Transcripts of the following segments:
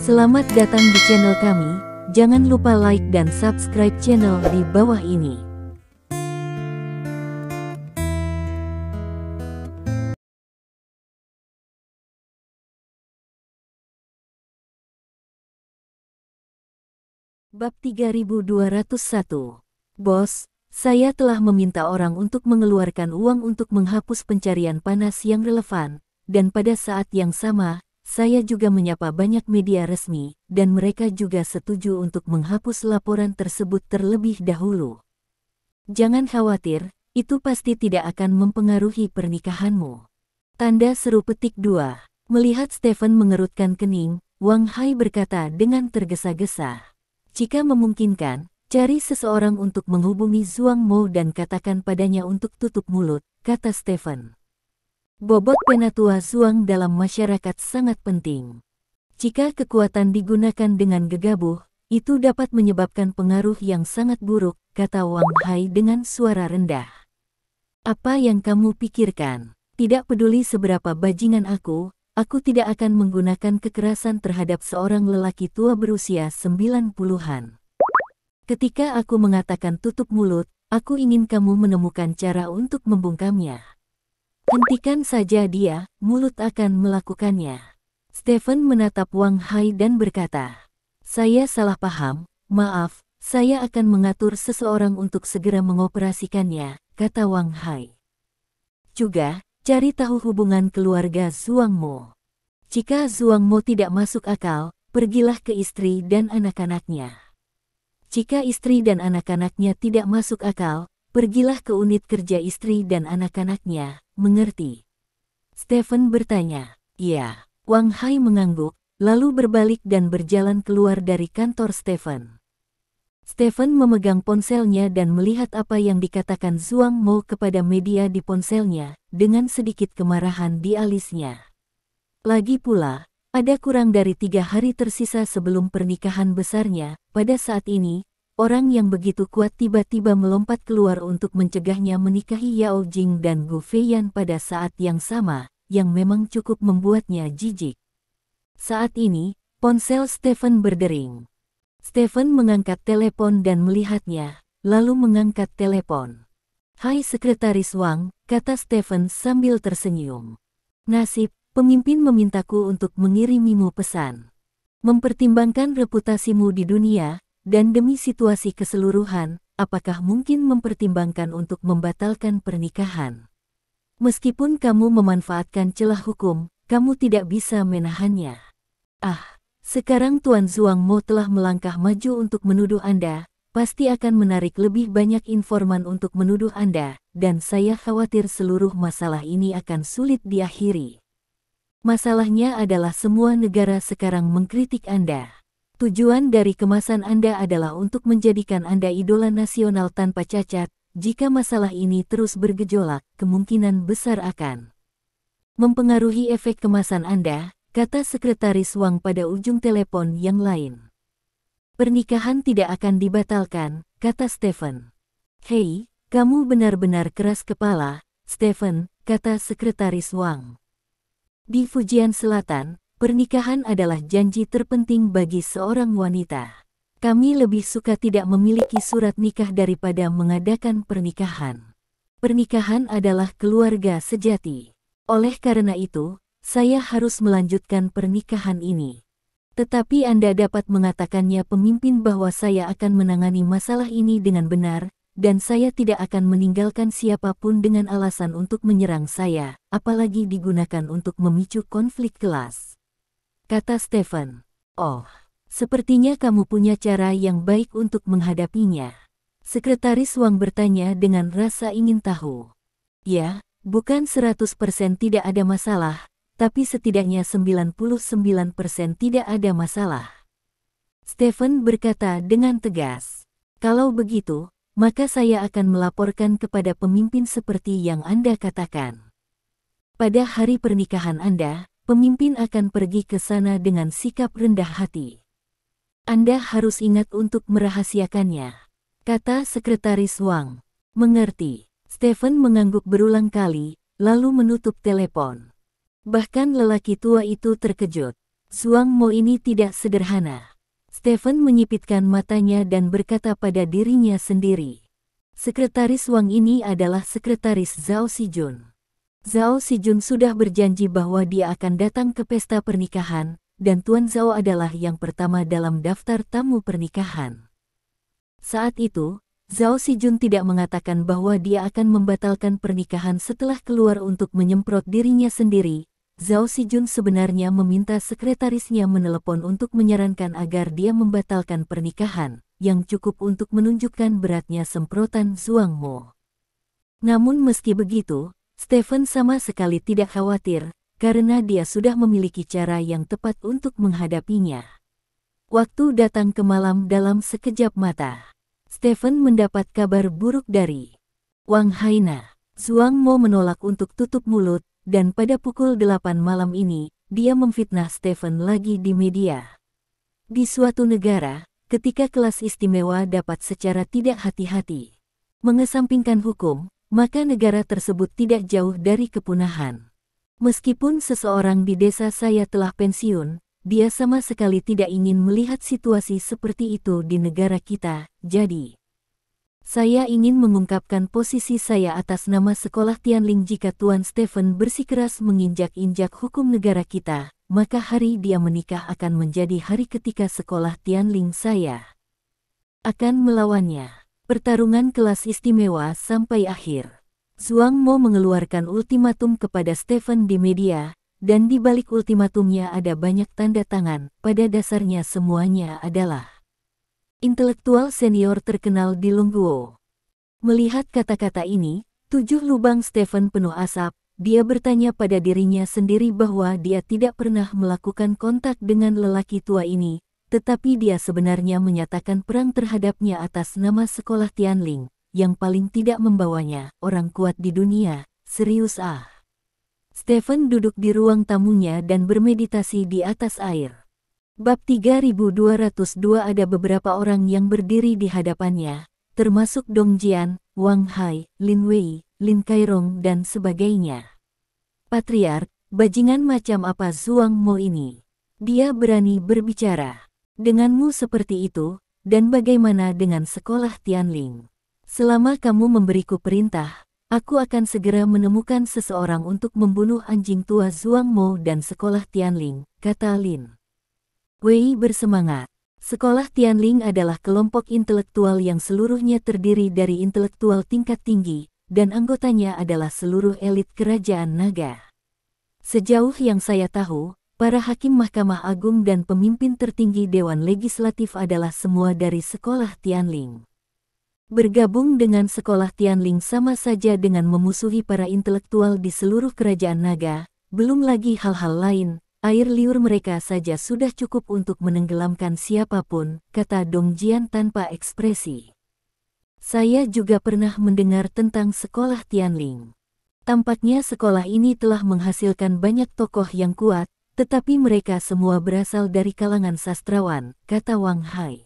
Selamat datang di channel kami. Jangan lupa like dan subscribe channel di bawah ini. Bab 3201. Bos, saya telah meminta orang untuk mengeluarkan uang untuk menghapus pencarian panas yang relevan, dan pada saat yang sama, saya juga menyapa banyak media resmi, dan mereka juga setuju untuk menghapus laporan tersebut terlebih dahulu. Jangan khawatir, itu pasti tidak akan mempengaruhi pernikahanmu. Tanda seru petik 2. Melihat Stephen mengerutkan kening, Wang Hai berkata dengan tergesa-gesa. Jika memungkinkan, cari seseorang untuk menghubungi Zhuang Mo dan katakan padanya untuk tutup mulut, kata Stephen. Bobot penatua Zhuang dalam masyarakat sangat penting. Jika kekuatan digunakan dengan gegabah, itu dapat menyebabkan pengaruh yang sangat buruk, kata Wang Hai dengan suara rendah. Apa yang kamu pikirkan? Tidak peduli seberapa bajingan aku tidak akan menggunakan kekerasan terhadap seorang lelaki tua berusia 90-an. Ketika aku mengatakan tutup mulut, aku ingin kamu menemukan cara untuk membungkamnya. Hentikan saja dia, mulut akan melakukannya. Stephen menatap Wang Hai dan berkata, saya salah paham, maaf, saya akan mengatur seseorang untuk segera mengoperasikannya, kata Wang Hai. Juga, cari tahu hubungan keluarga Zhuang Mo. Jika Zhuang Mo tidak masuk akal, pergilah ke istri dan anak-anaknya. Jika istri dan anak-anaknya tidak masuk akal, pergilah ke unit kerja istri dan anak-anaknya, mengerti? Stephen bertanya. Iya. Wang Hai mengangguk, lalu berbalik dan berjalan keluar dari kantor Stephen. Stephen memegang ponselnya dan melihat apa yang dikatakan Zhuang Mo kepada media di ponselnya, dengan sedikit kemarahan di alisnya. Lagi pula, ada kurang dari 3 hari tersisa sebelum pernikahan besarnya. Pada saat ini, orang yang begitu kuat tiba-tiba melompat keluar untuk mencegahnya menikahi Yao Jing dan Gu Feiyan pada saat yang sama, yang memang cukup membuatnya jijik. Saat ini, ponsel Stephen berdering. Stephen mengangkat telepon dan melihatnya, lalu mengangkat telepon. Hai Sekretaris Wang, kata Stephen sambil tersenyum. Nasib, pemimpin memintaku untuk mengirimimu pesan. Mempertimbangkan reputasimu di dunia, dan demi situasi keseluruhan, apakah mungkin mempertimbangkan untuk membatalkan pernikahan? Meskipun kamu memanfaatkan celah hukum, kamu tidak bisa menahannya. Sekarang Tuan Zhuang Mo telah melangkah maju untuk menuduh Anda, pasti akan menarik lebih banyak informan untuk menuduh Anda, dan saya khawatir seluruh masalah ini akan sulit diakhiri. Masalahnya adalah semua negara sekarang mengkritik Anda. Tujuan dari kemasan Anda adalah untuk menjadikan Anda idola nasional tanpa cacat. Jika masalah ini terus bergejolak, kemungkinan besar akan mempengaruhi efek kemasan Anda, kata Sekretaris Wang pada ujung telepon yang lain. Pernikahan tidak akan dibatalkan, kata Stephen. Hei, kamu benar-benar keras kepala, Stephen, kata Sekretaris Wang. Di Fujian Selatan, pernikahan adalah janji terpenting bagi seorang wanita. Kami lebih suka tidak memiliki surat nikah daripada mengadakan pernikahan. Pernikahan adalah keluarga sejati. Oleh karena itu, saya harus melanjutkan pernikahan ini. Tetapi Anda dapat mengatakannya pemimpin bahwa saya akan menangani masalah ini dengan benar, dan saya tidak akan meninggalkan siapapun dengan alasan untuk menyerang saya, apalagi digunakan untuk memicu konflik kelas. Kata Stephen. Oh. Sepertinya kamu punya cara yang baik untuk menghadapinya. Sekretaris Wang bertanya dengan rasa ingin tahu. Ya, bukan 100% tidak ada masalah, tapi setidaknya 99% tidak ada masalah. Stephen berkata dengan tegas. Kalau begitu, maka saya akan melaporkan kepada pemimpin seperti yang Anda katakan. Pada hari pernikahan Anda, pemimpin akan pergi ke sana dengan sikap rendah hati. Anda harus ingat untuk merahasiakannya, kata Sekretaris Wang. Mengerti. Stephen mengangguk berulang kali, lalu menutup telepon. Bahkan lelaki tua itu terkejut. Zhuang Mo ini tidak sederhana. Stephen menyipitkan matanya dan berkata pada dirinya sendiri. Sekretaris Wang ini adalah sekretaris Zhao Xijun. Zhao Xijun sudah berjanji bahwa dia akan datang ke pesta pernikahan, dan Tuan Zhao adalah yang pertama dalam daftar tamu pernikahan. Saat itu, Zhao Xijun tidak mengatakan bahwa dia akan membatalkan pernikahan setelah keluar untuk menyemprot dirinya sendiri. Zhao Xijun sebenarnya meminta sekretarisnya menelepon untuk menyarankan agar dia membatalkan pernikahan, yang cukup untuk menunjukkan beratnya semprotan Zhuang Mo. Namun meski begitu, Stephen sama sekali tidak khawatir, karena dia sudah memiliki cara yang tepat untuk menghadapinya. Waktu datang ke malam dalam sekejap mata. Stephen mendapat kabar buruk dari Wang Haina. Zhuang Mo menolak untuk tutup mulut, dan pada pukul 8 malam ini, dia memfitnah Stephen lagi di media. Di suatu negara, ketika kelas istimewa dapat secara tidak hati-hati mengesampingkan hukum, maka negara tersebut tidak jauh dari kepunahan. Meskipun seseorang di desa saya telah pensiun, dia sama sekali tidak ingin melihat situasi seperti itu di negara kita, jadi saya ingin mengungkapkan posisi saya atas nama sekolah Tianling. Jika Tuan Stephen bersikeras menginjak-injak hukum negara kita, maka hari dia menikah akan menjadi hari ketika sekolah Tianling saya akan melawannya. Pertarungan kelas istimewa sampai akhir. Zhuang Mo mengeluarkan ultimatum kepada Stephen di media, dan di balik ultimatumnya ada banyak tanda tangan. Pada dasarnya semuanya adalah intelektual senior terkenal di Longguo. Melihat kata-kata ini, 7 lubang Stephen penuh asap. Dia bertanya pada dirinya sendiri bahwa dia tidak pernah melakukan kontak dengan lelaki tua ini, tetapi dia sebenarnya menyatakan perang terhadapnya atas nama sekolah Tianling, yang paling tidak membawanya, orang kuat di dunia, serius ah. Stephen duduk di ruang tamunya dan bermeditasi di atas air. Bab 3202. Ada beberapa orang yang berdiri di hadapannya, termasuk Dong Jian, Wang Hai, Lin Wei, Lin Kairong dan sebagainya. Patriark, bajingan macam apa Zhuang Mo ini? Dia berani berbicara denganmu seperti itu, dan bagaimana dengan sekolah Tianling? Selama kamu memberiku perintah, aku akan segera menemukan seseorang untuk membunuh anjing tua Zhuang Mo dan sekolah Tianling, kata Lin Wei bersemangat. Sekolah Tianling adalah kelompok intelektual yang seluruhnya terdiri dari intelektual tingkat tinggi, dan anggotanya adalah seluruh elit kerajaan naga. Sejauh yang saya tahu, para hakim Mahkamah Agung dan pemimpin tertinggi Dewan Legislatif adalah semua dari sekolah Tianling. Bergabung dengan sekolah Tianling sama saja dengan memusuhi para intelektual di seluruh kerajaan naga, belum lagi hal-hal lain, air liur mereka saja sudah cukup untuk menenggelamkan siapapun, kata Dong Jian tanpa ekspresi. Saya juga pernah mendengar tentang sekolah Tianling. Tampaknya sekolah ini telah menghasilkan banyak tokoh yang kuat, tetapi mereka semua berasal dari kalangan sastrawan, kata Wang Hai.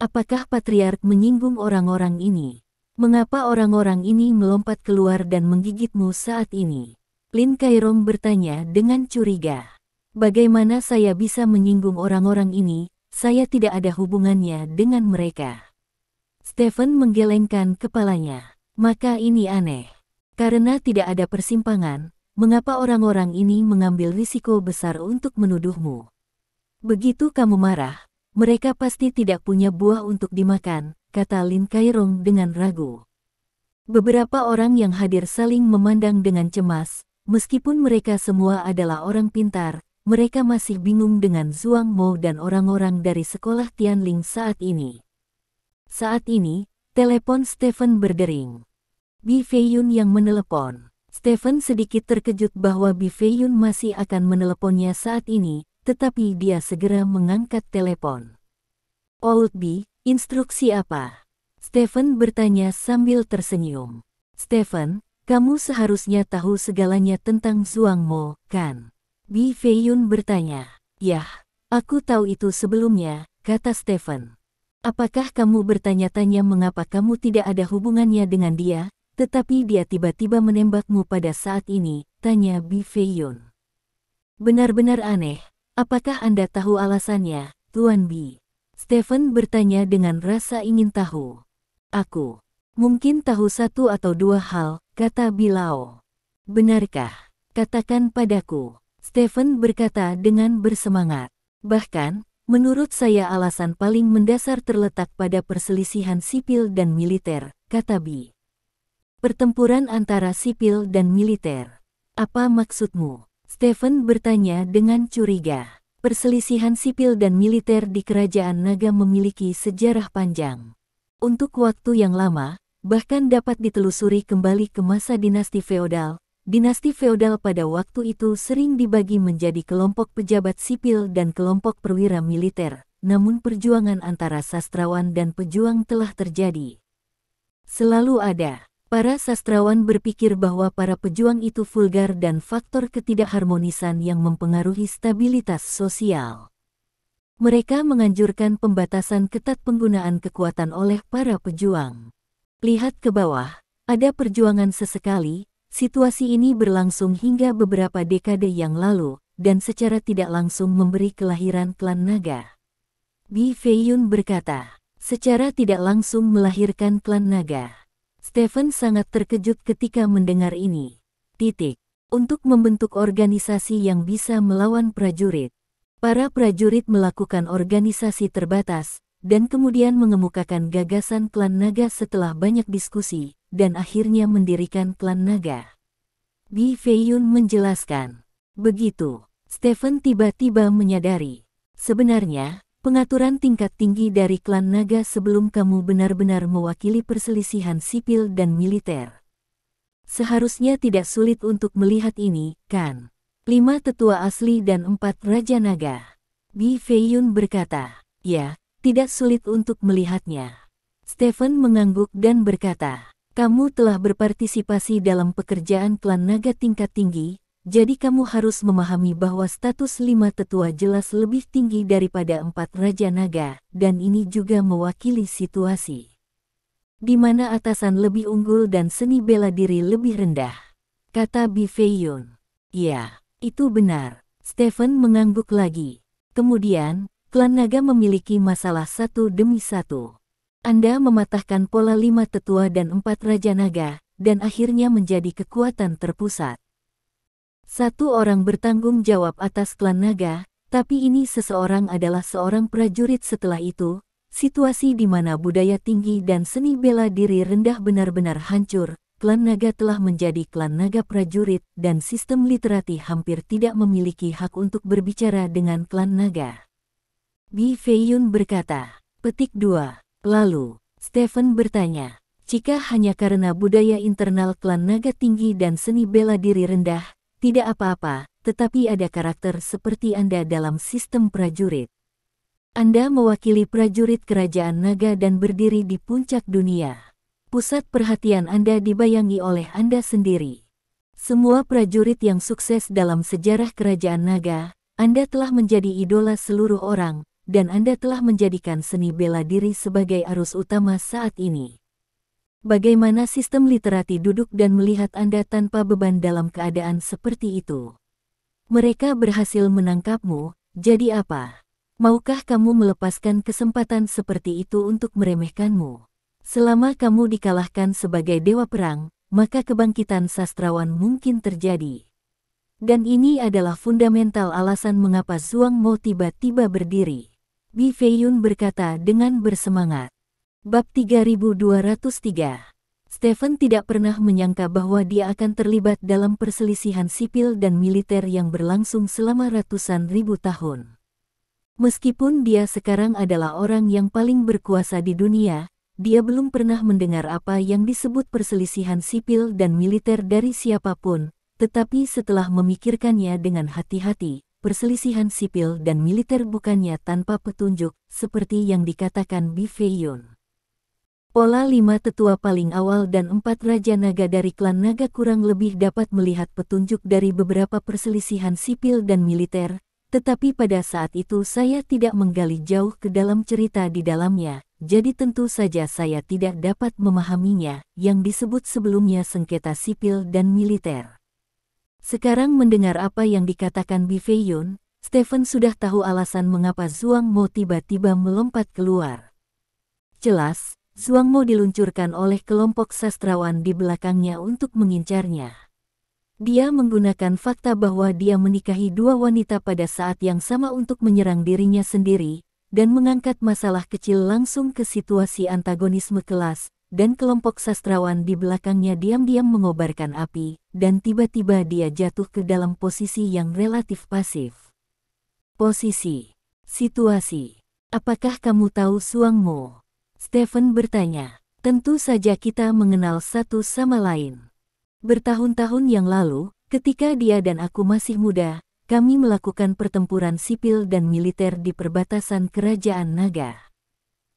Apakah Patriark menyinggung orang-orang ini? Mengapa orang-orang ini melompat keluar dan menggigitmu saat ini? Lin Kairong bertanya dengan curiga. Bagaimana saya bisa menyinggung orang-orang ini? Saya tidak ada hubungannya dengan mereka. Stephen menggelengkan kepalanya. Maka ini aneh. Karena tidak ada persimpangan, mengapa orang-orang ini mengambil risiko besar untuk menuduhmu? Begitu kamu marah, mereka pasti tidak punya buah untuk dimakan, kata Lin Kairong dengan ragu. Beberapa orang yang hadir saling memandang dengan cemas, meskipun mereka semua adalah orang pintar, mereka masih bingung dengan Zhuang Mo dan orang-orang dari sekolah Tianling saat ini. Saat ini, telepon Stephen berdering. Bi Feiyun yang menelepon. Stephen sedikit terkejut bahwa Bi Feiyun masih akan meneleponnya saat ini, tetapi dia segera mengangkat telepon. Old Bi, instruksi apa? Stephen bertanya sambil tersenyum. Stephen, kamu seharusnya tahu segalanya tentang Zhuang Mo, kan? Bi Feiyun bertanya. Yah, aku tahu itu sebelumnya, kata Stephen. Apakah kamu bertanya-tanya mengapa kamu tidak ada hubungannya dengan dia? Tetapi dia tiba-tiba menembakmu pada saat ini, tanya Bi Feiyun. Benar-benar aneh, Apakah Anda tahu alasannya, Tuan Bi? Stephen bertanya dengan rasa ingin tahu. Aku mungkin tahu satu atau dua hal, kata Bilao. Benarkah? Katakan padaku, Stephen berkata dengan bersemangat. Bahkan, menurut saya alasan paling mendasar terletak pada perselisihan sipil dan militer, kata Bi. Pertempuran antara sipil dan militer. Apa maksudmu? Stephen bertanya dengan curiga. Perselisihan sipil dan militer di Kerajaan Naga memiliki sejarah panjang. Untuk waktu yang lama, bahkan dapat ditelusuri kembali ke masa dinasti feodal. Dinasti feodal pada waktu itu sering dibagi menjadi kelompok pejabat sipil dan kelompok perwira militer, namun perjuangan antara sastrawan dan pejuang telah terjadi. Selalu ada. Para sastrawan berpikir bahwa para pejuang itu vulgar dan faktor ketidakharmonisan yang mempengaruhi stabilitas sosial. Mereka menganjurkan pembatasan ketat penggunaan kekuatan oleh para pejuang. Lihat ke bawah, ada perjuangan sesekali, situasi ini berlangsung hingga beberapa dekade yang lalu, dan secara tidak langsung memberi kelahiran klan naga. Bi Feiyun berkata, secara tidak langsung melahirkan klan naga. Stephen sangat terkejut ketika mendengar ini. Untuk membentuk organisasi yang bisa melawan prajurit. Para prajurit melakukan organisasi terbatas, dan kemudian mengemukakan gagasan klan naga setelah banyak diskusi, dan akhirnya mendirikan klan naga. Bi Feiyun menjelaskan. Begitu, Stephen tiba-tiba menyadari. Sebenarnya, pengaturan tingkat tinggi dari klan naga sebelum kamu benar-benar mewakili perselisihan sipil dan militer. Seharusnya tidak sulit untuk melihat ini, kan? 5 tetua asli dan 4 raja naga. Bi Feiyun berkata, ya, tidak sulit untuk melihatnya. Stephen mengangguk dan berkata, kamu telah berpartisipasi dalam pekerjaan klan naga tingkat tinggi, jadi kamu harus memahami bahwa status 5 tetua jelas lebih tinggi daripada 4 raja naga, dan ini juga mewakili situasi di mana atasan lebih unggul dan seni bela diri lebih rendah, kata Bi Feiyun. Ya, itu benar. Stephen mengangguk lagi. Kemudian, klan naga memiliki masalah satu demi satu. Anda mematahkan pola 5 tetua dan 4 raja naga, dan akhirnya menjadi kekuatan terpusat. Satu orang bertanggung jawab atas klan naga, tapi ini seseorang adalah seorang prajurit. Setelah itu, situasi di mana budaya tinggi dan seni bela diri rendah benar-benar hancur. Klan naga telah menjadi klan naga prajurit, dan sistem literati hampir tidak memiliki hak untuk berbicara dengan klan naga. Bi Feiyun berkata, petik 2. Lalu, Stephen bertanya, jika hanya karena budaya internal klan naga tinggi dan seni bela diri rendah, tidak apa-apa, tetapi ada karakter seperti Anda dalam sistem prajurit. Anda mewakili prajurit kerajaan naga dan berdiri di puncak dunia. Pusat perhatian Anda dibayangi oleh Anda sendiri. Semua prajurit yang sukses dalam sejarah kerajaan naga, Anda telah menjadi idola seluruh orang, dan Anda telah menjadikan seni bela diri sebagai arus utama saat ini. Bagaimana sistem literati duduk dan melihat Anda tanpa beban dalam keadaan seperti itu? Mereka berhasil menangkapmu, jadi apa? Maukah kamu melepaskan kesempatan seperti itu untuk meremehkanmu? Selama kamu dikalahkan sebagai dewa perang, maka kebangkitan sastrawan mungkin terjadi. Dan ini adalah fundamental alasan mengapa Zhuang Mo tiba-tiba berdiri. Bi Feiyun berkata dengan bersemangat. Bab 3203. Stephen tidak pernah menyangka bahwa dia akan terlibat dalam perselisihan sipil dan militer yang berlangsung selama ratusan ribu tahun. Meskipun dia sekarang adalah orang yang paling berkuasa di dunia, dia belum pernah mendengar apa yang disebut perselisihan sipil dan militer dari siapapun, tetapi setelah memikirkannya dengan hati-hati, perselisihan sipil dan militer bukannya tanpa petunjuk, seperti yang dikatakan Bi Feiyun. Pola 5 tetua paling awal dan 4 raja naga dari klan naga kurang lebih dapat melihat petunjuk dari beberapa perselisihan sipil dan militer, tetapi pada saat itu saya tidak menggali jauh ke dalam cerita di dalamnya, jadi tentu saja saya tidak dapat memahaminya, yang disebut sebelumnya sengketa sipil dan militer. Sekarang mendengar apa yang dikatakan Bi Feiyun, Stephen sudah tahu alasan mengapa Zhuang Mo tiba-tiba melompat keluar. Jelas, Zhuang Mo diluncurkan oleh kelompok sastrawan di belakangnya untuk mengincarnya. Dia menggunakan fakta bahwa dia menikahi dua wanita pada saat yang sama untuk menyerang dirinya sendiri, dan mengangkat masalah kecil langsung ke situasi antagonisme kelas, dan kelompok sastrawan di belakangnya diam-diam mengobarkan api, dan tiba-tiba dia jatuh ke dalam posisi yang relatif pasif. Posisi. Situasi. Apakah kamu tahu Zhuang Mo? Stephen bertanya. Tentu saja kita mengenal satu sama lain. Bertahun-tahun yang lalu, ketika dia dan aku masih muda, kami melakukan pertempuran sipil dan militer di perbatasan Kerajaan Naga.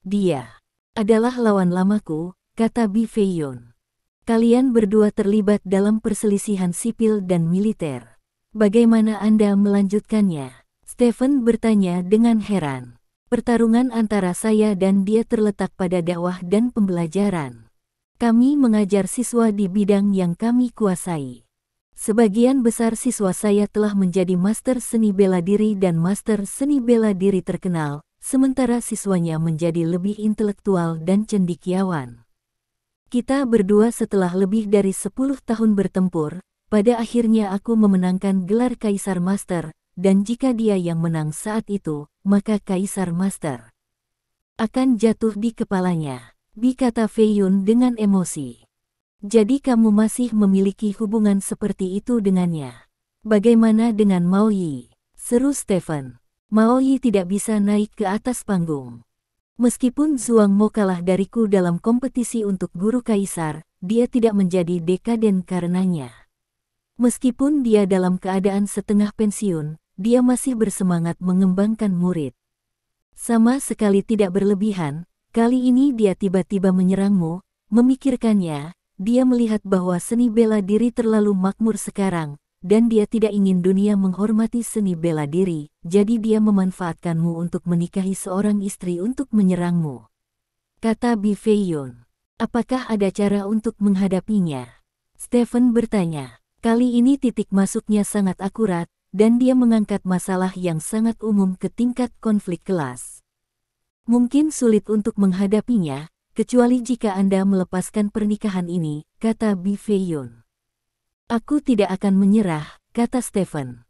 Dia adalah lawan lamaku, kata Bi Feiyun. Kalian berdua terlibat dalam perselisihan sipil dan militer. Bagaimana Anda melanjutkannya? Stephen bertanya dengan heran. Pertarungan antara saya dan dia terletak pada dakwah dan pembelajaran. Kami mengajar siswa di bidang yang kami kuasai. Sebagian besar siswa saya telah menjadi master seni bela diri dan master seni bela diri terkenal, sementara siswanya menjadi lebih intelektual dan cendekiawan. Kita berdua setelah lebih dari 10 tahun bertempur, pada akhirnya aku memenangkan gelar Kaisar Master, dan jika dia yang menang saat itu, maka Kaisar Master akan jatuh di kepalanya, Bi kata Feiyun dengan emosi. Jadi kamu masih memiliki hubungan seperti itu dengannya. Bagaimana dengan Mao Yi? Seru Stephen. Mao Yi tidak bisa naik ke atas panggung. Meskipun Zhuang Mo kalah dariku dalam kompetisi untuk guru kaisar, dia tidak menjadi dekaden karenanya. Meskipun dia dalam keadaan setengah pensiun, dia masih bersemangat mengembangkan murid. Sama sekali tidak berlebihan, kali ini dia tiba-tiba menyerangmu, memikirkannya, dia melihat bahwa seni bela diri terlalu makmur sekarang, dan dia tidak ingin dunia menghormati seni bela diri, jadi dia memanfaatkanmu untuk menikahi seorang istri untuk menyerangmu. Kata Bi Feiyun. Apakah ada cara untuk menghadapinya? Stephen bertanya. Kali ini titik masuknya sangat akurat, dan dia mengangkat masalah yang sangat umum ke tingkat konflik kelas. Mungkin sulit untuk menghadapinya, kecuali jika Anda melepaskan pernikahan ini, kata Bi Feiyun. Aku tidak akan menyerah, kata Stephen.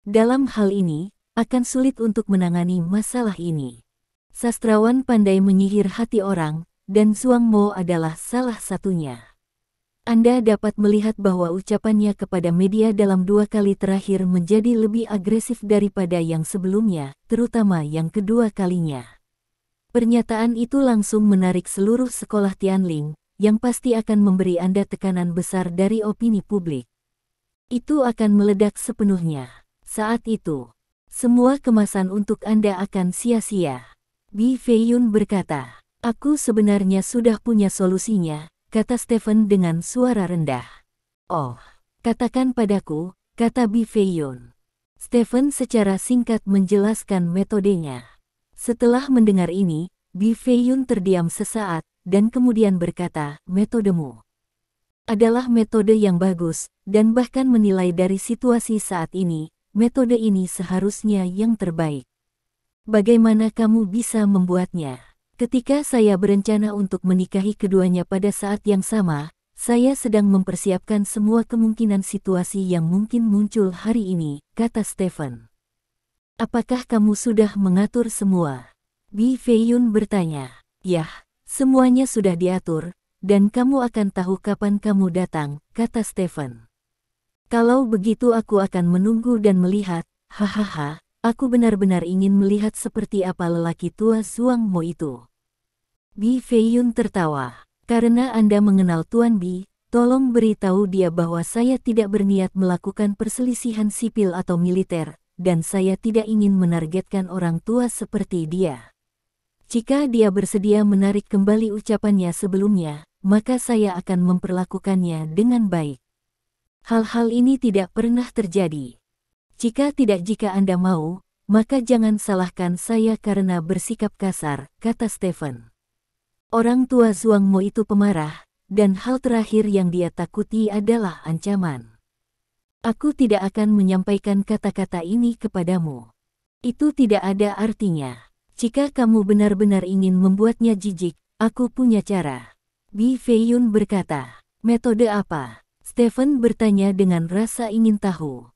Dalam hal ini, akan sulit untuk menangani masalah ini. Sastrawan pandai menyihir hati orang, dan Zhuang Mo adalah salah satunya. Anda dapat melihat bahwa ucapannya kepada media dalam 2 kali terakhir menjadi lebih agresif daripada yang sebelumnya, terutama yang kedua kalinya. Pernyataan itu langsung menarik seluruh sekolah Tianling, yang pasti akan memberi Anda tekanan besar dari opini publik. Itu akan meledak sepenuhnya. Saat itu, semua kemasan untuk Anda akan sia-sia. Bi Feiyun berkata, aku sebenarnya sudah punya solusinya, kata Stephen dengan suara rendah. Oh, katakan padaku, kata Bi Feiyun. Stephen secara singkat menjelaskan metodenya. Setelah mendengar ini, Bi Feiyun terdiam sesaat, dan kemudian berkata, metodemu adalah metode yang bagus, dan bahkan menilai dari situasi saat ini, metode ini seharusnya yang terbaik. Bagaimana kamu bisa membuatnya? Ketika saya berencana untuk menikahi keduanya pada saat yang sama, saya sedang mempersiapkan semua kemungkinan situasi yang mungkin muncul hari ini, kata Stephen. Apakah kamu sudah mengatur semua? Bi Feiyun bertanya. Yah, semuanya sudah diatur, dan kamu akan tahu kapan kamu datang, kata Stephen. Kalau begitu aku akan menunggu dan melihat, hahaha, aku benar-benar ingin melihat seperti apa lelaki tua Zhuang Mo itu. Bi Feiyun tertawa. Karena Anda mengenal Tuan Bi, tolong beritahu dia bahwa saya tidak berniat melakukan perselisihan sipil atau militer, dan saya tidak ingin menargetkan orang tua seperti dia. Jika dia bersedia menarik kembali ucapannya sebelumnya, maka saya akan memperlakukannya dengan baik. Hal-hal ini tidak pernah terjadi. Jika Anda mau, maka jangan salahkan saya karena bersikap kasar, kata Stephen. Orang tua Zhuang Mo itu pemarah, dan hal terakhir yang dia takuti adalah ancaman. Aku tidak akan menyampaikan kata-kata ini kepadamu. Itu tidak ada artinya. Jika kamu benar-benar ingin membuatnya jijik, aku punya cara. Bi Feiyun berkata. Metode apa? Stephen bertanya dengan rasa ingin tahu.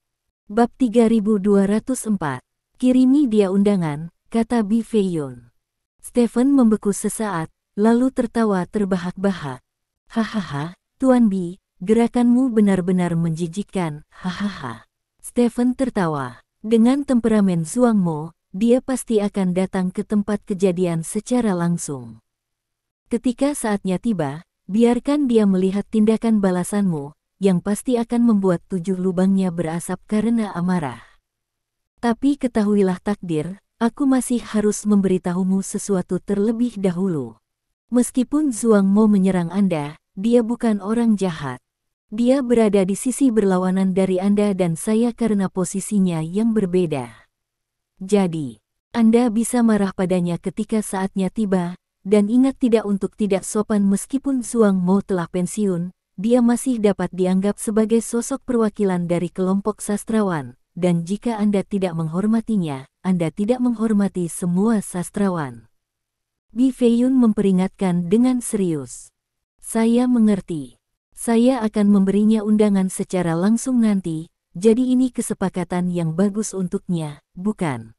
Bab 3204. Kirimi dia undangan, kata Bi Feiyun. Stephen membeku sesaat, lalu tertawa terbahak-bahak. Hahaha, Tuan Bi, gerakanmu benar-benar menjijikkan, hahaha. Stephen tertawa. Dengan temperamen Zhuang Mo, dia pasti akan datang ke tempat kejadian secara langsung. Ketika saatnya tiba, biarkan dia melihat tindakan balasanmu, yang pasti akan membuat 7 lubangnya berasap karena amarah. Tapi ketahuilah takdir, aku masih harus memberitahumu sesuatu terlebih dahulu. Meskipun Zhuang Mo menyerang Anda, dia bukan orang jahat. Dia berada di sisi berlawanan dari Anda dan saya karena posisinya yang berbeda. Jadi, Anda bisa marah padanya ketika saatnya tiba, dan ingat tidak sopan meskipun Zhuang Mo telah pensiun, dia masih dapat dianggap sebagai sosok perwakilan dari kelompok sastrawan, dan jika Anda tidak menghormatinya, Anda tidak menghormati semua sastrawan. Bi Feiyun memperingatkan dengan serius. Saya mengerti. Saya akan memberinya undangan secara langsung nanti, jadi ini kesepakatan yang bagus untuknya, bukan?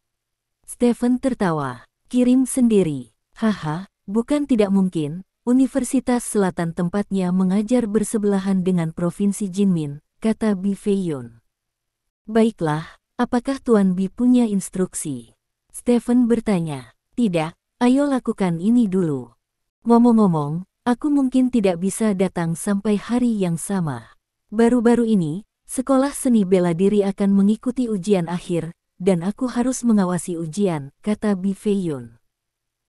Stephen tertawa. Kirim sendiri. Haha, bukan tidak mungkin. Universitas Selatan tempatnya mengajar bersebelahan dengan Provinsi Jinmin, kata Bi Feiyun. Baiklah, apakah Tuan Bi punya instruksi? Stephen bertanya. Tidak, ayo lakukan ini dulu. Ngomong-ngomong, aku mungkin tidak bisa datang sampai hari yang sama. Baru-baru ini, sekolah seni bela diri akan mengikuti ujian akhir, dan aku harus mengawasi ujian, kata Bi Feiyun.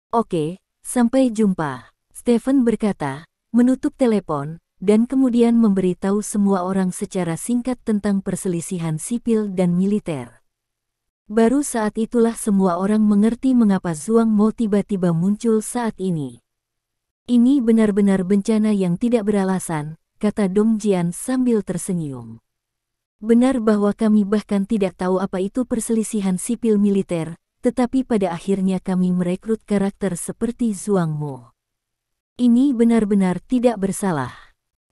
Oke, sampai jumpa. Stephen berkata, menutup telepon, dan kemudian memberitahu semua orang secara singkat tentang perselisihan sipil dan militer. Baru saat itulah semua orang mengerti mengapa Zhuang Mo tiba-tiba muncul saat ini. Ini benar-benar bencana yang tidak beralasan, kata Dong Jian sambil tersenyum. Benar bahwa kami bahkan tidak tahu apa itu perselisihan sipil militer, tetapi pada akhirnya kami merekrut karakter seperti Zhuang Mo. Ini benar-benar tidak bersalah.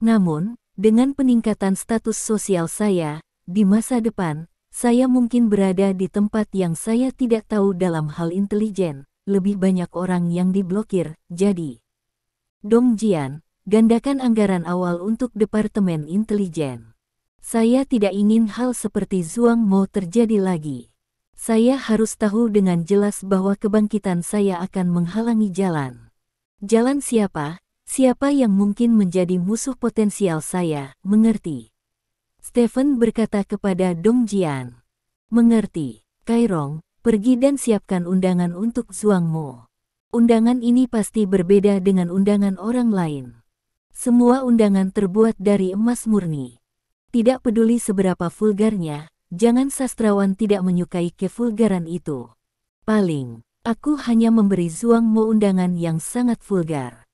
Namun, dengan peningkatan status sosial saya, di masa depan, saya mungkin berada di tempat yang saya tidak tahu dalam hal intelijen, lebih banyak orang yang diblokir, jadi. Dong Jian, gandakan anggaran awal untuk Departemen Intelijen. Saya tidak ingin hal seperti Zhuang Mo terjadi lagi. Saya harus tahu dengan jelas bahwa kebangkitan saya akan menghalangi jalan. Jalan siapa? Siapa yang mungkin menjadi musuh potensial saya, mengerti? Stephen berkata kepada Dong Jian. Mengerti, Kairong, pergi dan siapkan undangan untuk Zhuang Mo. Undangan ini pasti berbeda dengan undangan orang lain. Semua undangan terbuat dari emas murni. Tidak peduli seberapa vulgarnya, jangan sastrawan tidak menyukai kevulgaran itu. Paling, aku hanya memberi Zhuang Mo undangan yang sangat vulgar.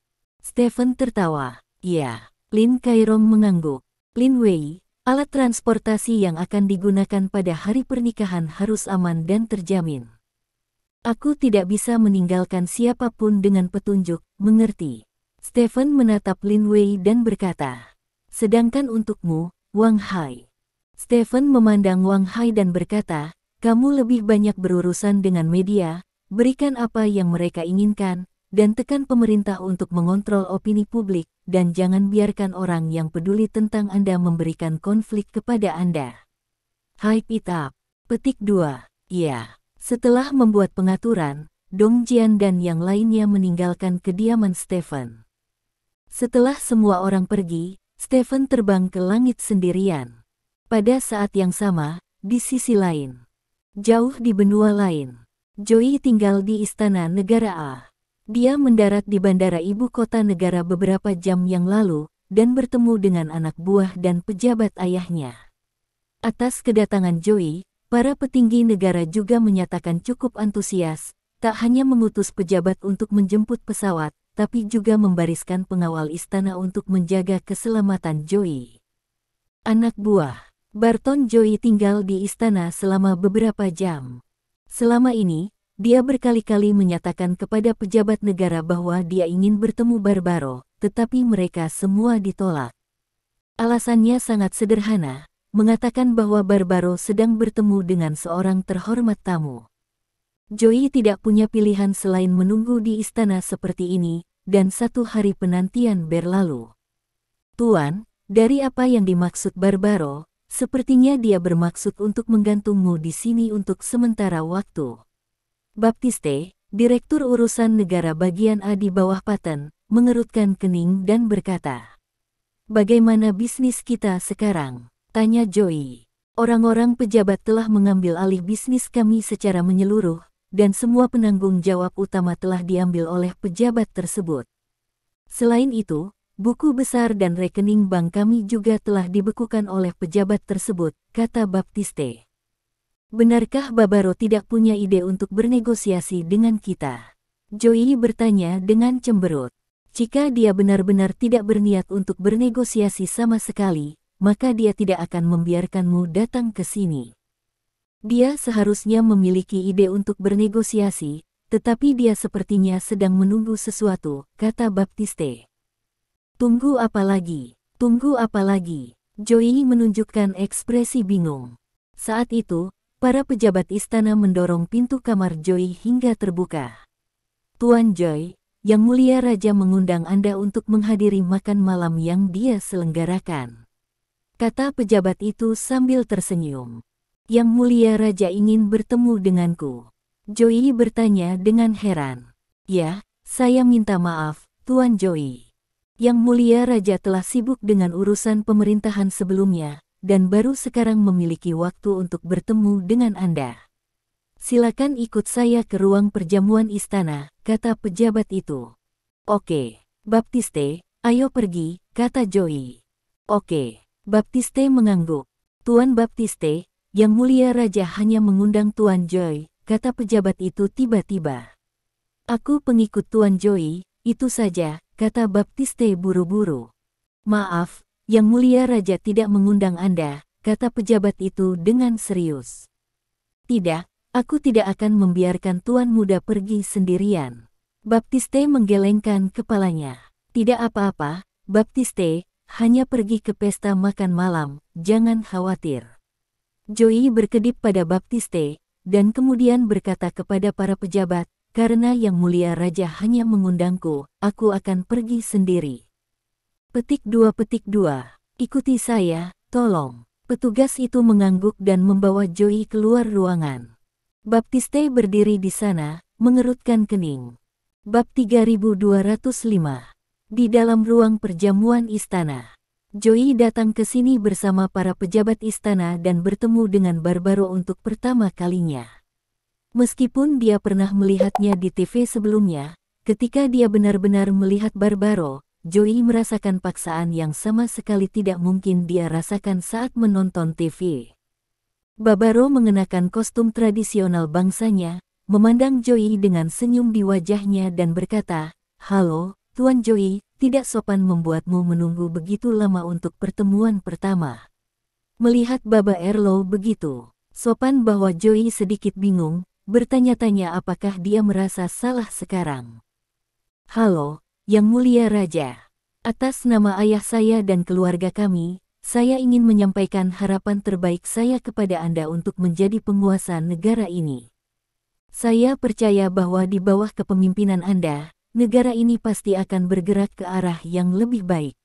Stephen tertawa. Ya, Lin Kairong mengangguk. Lin Wei, alat transportasi yang akan digunakan pada hari pernikahan harus aman dan terjamin. Aku tidak bisa meninggalkan siapapun dengan petunjuk, mengerti? Stephen menatap Lin Wei dan berkata. Sedangkan untukmu, Wang Hai. Stephen memandang Wang Hai dan berkata, kamu lebih banyak berurusan dengan media, berikan apa yang mereka inginkan, dan tekan pemerintah untuk mengontrol opini publik, dan jangan biarkan orang yang peduli tentang Anda memberikan konflik kepada Anda. Hype it up. Petik 2. Ya. Setelah membuat pengaturan, Dong Jian dan yang lainnya meninggalkan kediaman Stephen. Setelah semua orang pergi, Stephen terbang ke langit sendirian. Pada saat yang sama, di sisi lain, jauh di benua lain, Joey tinggal di istana negara A. Dia mendarat di bandara ibu kota negara beberapa jam yang lalu, dan bertemu dengan anak buah dan pejabat ayahnya. Atas kedatangan Joey, para petinggi negara juga menyatakan cukup antusias, tak hanya mengutus pejabat untuk menjemput pesawat, tapi juga membariskan pengawal istana untuk menjaga keselamatan Joey. Anak buah, Barton Joey tinggal di istana selama beberapa jam. Selama ini, dia berkali-kali menyatakan kepada pejabat negara bahwa dia ingin bertemu Barbaro, tetapi mereka semua ditolak. Alasannya sangat sederhana, mengatakan bahwa Barbaro sedang bertemu dengan seorang terhormat tamu. Joey tidak punya pilihan selain menunggu di istana seperti ini, dan 1 hari penantian berlalu. Tuan, dari apa yang dimaksud Barbaro, sepertinya dia bermaksud untuk menggantungmu di sini untuk sementara waktu. Baptiste, Direktur Urusan Negara Bagian A di bawah Paten, mengerutkan kening dan berkata, "Bagaimana bisnis kita sekarang?" tanya Joey. "Orang-orang pejabat telah mengambil alih bisnis kami secara menyeluruh, dan semua penanggung jawab utama telah diambil oleh pejabat tersebut. Selain itu, buku besar dan rekening bank kami juga telah dibekukan oleh pejabat tersebut," kata Baptiste. "Benarkah Barbaro tidak punya ide untuk bernegosiasi dengan kita?" Joey bertanya dengan cemberut. "Jika dia benar-benar tidak berniat untuk bernegosiasi sama sekali, maka dia tidak akan membiarkanmu datang ke sini. Dia seharusnya memiliki ide untuk bernegosiasi, tetapi dia sepertinya sedang menunggu sesuatu," kata Baptiste. "Tunggu apa lagi? Tunggu apa lagi?" Joey menunjukkan ekspresi bingung. Saat itu, para pejabat istana mendorong pintu kamar Joey hingga terbuka. "Tuan Joey, Yang Mulia Raja mengundang Anda untuk menghadiri makan malam yang dia selenggarakan," kata pejabat itu sambil tersenyum. "Yang Mulia Raja ingin bertemu denganku?" Joey bertanya dengan heran. "Ya, saya minta maaf, Tuan Joey. Yang Mulia Raja telah sibuk dengan urusan pemerintahan sebelumnya, dan baru sekarang memiliki waktu untuk bertemu dengan Anda. Silakan ikut saya ke ruang perjamuan istana," kata pejabat itu. "Oke, Baptiste, ayo pergi," kata Joey. "Oke." Baptiste mengangguk. "Tuan Baptiste, Yang Mulia Raja hanya mengundang Tuan Joey," kata pejabat itu tiba-tiba. "Aku pengikut Tuan Joey, itu saja," kata Baptiste buru-buru. "Maaf, Yang Mulia Raja tidak mengundang Anda," kata pejabat itu dengan serius. "Tidak, aku tidak akan membiarkan Tuan Muda pergi sendirian." Baptiste menggelengkan kepalanya. "Tidak apa-apa, Baptiste, hanya pergi ke pesta makan malam, jangan khawatir." Joey berkedip pada Baptiste, dan kemudian berkata kepada para pejabat, "Karena Yang Mulia Raja hanya mengundangku, aku akan pergi sendiri." Petik 2. "Ikuti saya, tolong." Petugas itu mengangguk dan membawa Joey keluar ruangan. Baptiste berdiri di sana, mengerutkan kening. Bab 3205. Di dalam ruang perjamuan istana. Joey datang ke sini bersama para pejabat istana dan bertemu dengan Barbaro untuk pertama kalinya. Meskipun dia pernah melihatnya di TV sebelumnya, ketika dia benar-benar melihat Barbaro, Joey merasakan paksaan yang sama sekali tidak mungkin dia rasakan saat menonton TV. Barbaro mengenakan kostum tradisional bangsanya, memandang Joey dengan senyum di wajahnya dan berkata, "Halo, Tuan Joey, tidak sopan membuatmu menunggu begitu lama untuk pertemuan pertama." Melihat Baba Erlo begitu sopan bahwa Joey sedikit bingung, bertanya-tanya apakah dia merasa salah sekarang. "Halo, Yang Mulia Raja. Atas nama ayah saya dan keluarga kami, saya ingin menyampaikan harapan terbaik saya kepada Anda untuk menjadi penguasa negara ini. Saya percaya bahwa di bawah kepemimpinan Anda, negara ini pasti akan bergerak ke arah yang lebih baik."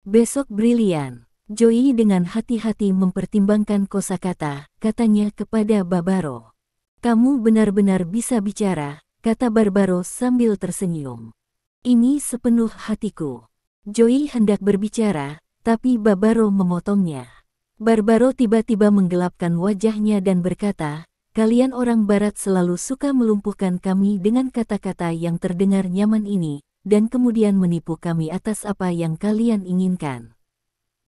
"Besok brilian." Joey dengan hati-hati mempertimbangkan kosakata, katanya kepada Barbaro. "Kamu benar-benar bisa bicara," kata Barbaro sambil tersenyum. "Ini sepenuh hatiku." Joey hendak berbicara, tapi Barbaro memotongnya. Barbaro tiba-tiba menggelapkan wajahnya dan berkata, "Kalian orang barat selalu suka melumpuhkan kami dengan kata-kata yang terdengar nyaman ini, dan kemudian menipu kami atas apa yang kalian inginkan.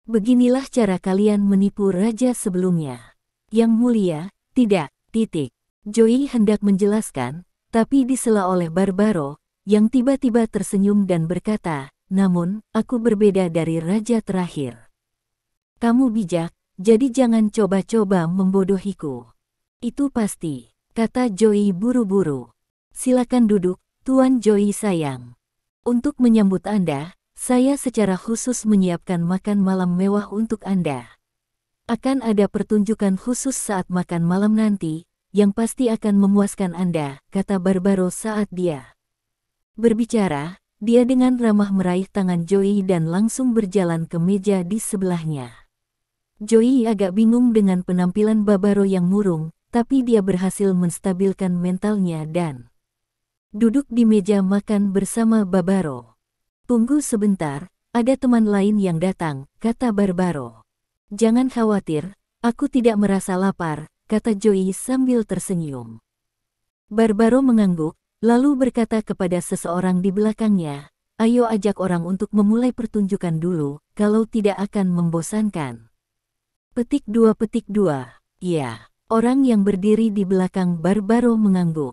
Beginilah cara kalian menipu raja sebelumnya." "Yang Mulia, tidak, titik." Joey hendak menjelaskan, tapi disela oleh Barbaro, yang tiba-tiba tersenyum dan berkata, "Namun, aku berbeda dari raja terakhir. Kamu bijak, jadi jangan coba-coba membodohiku." "Itu pasti." kata Joey buru-buru. Silakan duduk, Tuan Joey sayang. Untuk menyambut Anda, saya secara khusus menyiapkan makan malam mewah untuk Anda. Akan ada pertunjukan khusus saat makan malam nanti, yang pasti akan memuaskan Anda, kata Barbaro saat dia berbicara. Dia dengan ramah meraih tangan Joey dan langsung berjalan ke meja di sebelahnya. Joey agak bingung dengan penampilan Barbaro yang murung, tapi dia berhasil menstabilkan mentalnya dan duduk di meja makan bersama Barbaro. Tunggu sebentar, ada teman lain yang datang, kata Barbaro. Jangan khawatir, aku tidak merasa lapar, kata Joey sambil tersenyum. Barbaro mengangguk, lalu berkata kepada seseorang di belakangnya, ayo ajak orang untuk memulai pertunjukan dulu, kalau tidak akan membosankan. Petik 2. Ya, orang yang berdiri di belakang Barbaro mengangguk.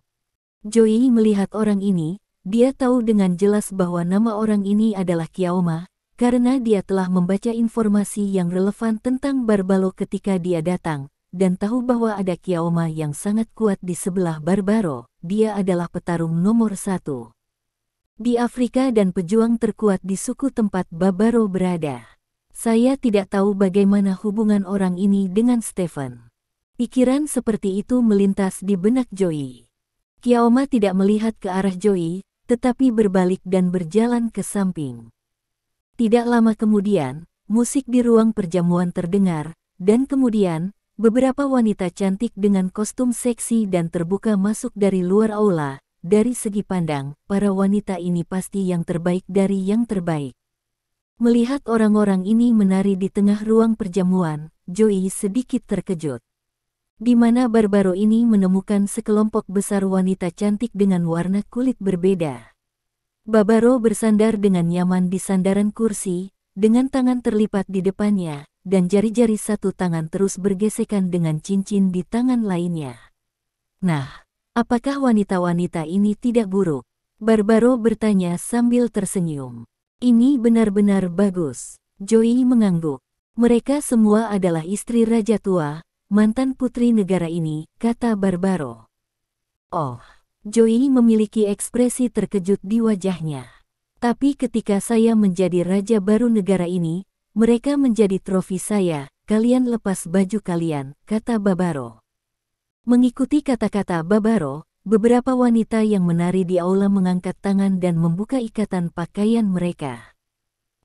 Joey melihat orang ini, dia tahu dengan jelas bahwa nama orang ini adalah Kiaoma, karena dia telah membaca informasi yang relevan tentang Barbaro ketika dia datang, dan tahu bahwa ada Kiaoma yang sangat kuat di sebelah Barbaro. Dia adalah petarung nomor 1 di Afrika dan pejuang terkuat di suku tempat Barbaro berada. Saya tidak tahu bagaimana hubungan orang ini dengan Stephen. Pikiran seperti itu melintas di benak Joey. Kiaoma tidak melihat ke arah Joey, tetapi berbalik dan berjalan ke samping. Tidak lama kemudian, musik di ruang perjamuan terdengar, dan kemudian, beberapa wanita cantik dengan kostum seksi dan terbuka masuk dari luar aula. Dari segi pandang, para wanita ini pasti yang terbaik dari yang terbaik. Melihat orang-orang ini menari di tengah ruang perjamuan, Joey sedikit terkejut. Di mana Barbaro ini menemukan sekelompok besar wanita cantik dengan warna kulit berbeda. Barbaro bersandar dengan nyaman di sandaran kursi, dengan tangan terlipat di depannya, dan jari-jari satu tangan terus bergesekan dengan cincin di tangan lainnya. Nah, apakah wanita-wanita ini tidak buruk? Barbaro bertanya sambil tersenyum. Ini benar-benar bagus. Joey mengangguk. Mereka semua adalah istri raja tua, mantan putri negara ini, kata Barbaro. Oh, Joey memiliki ekspresi terkejut di wajahnya. Tapi ketika saya menjadi raja baru negara ini, mereka menjadi trofi saya, kalian lepas baju kalian, kata Barbaro. Mengikuti kata-kata Barbaro, beberapa wanita yang menari di aula mengangkat tangan dan membuka ikatan pakaian mereka.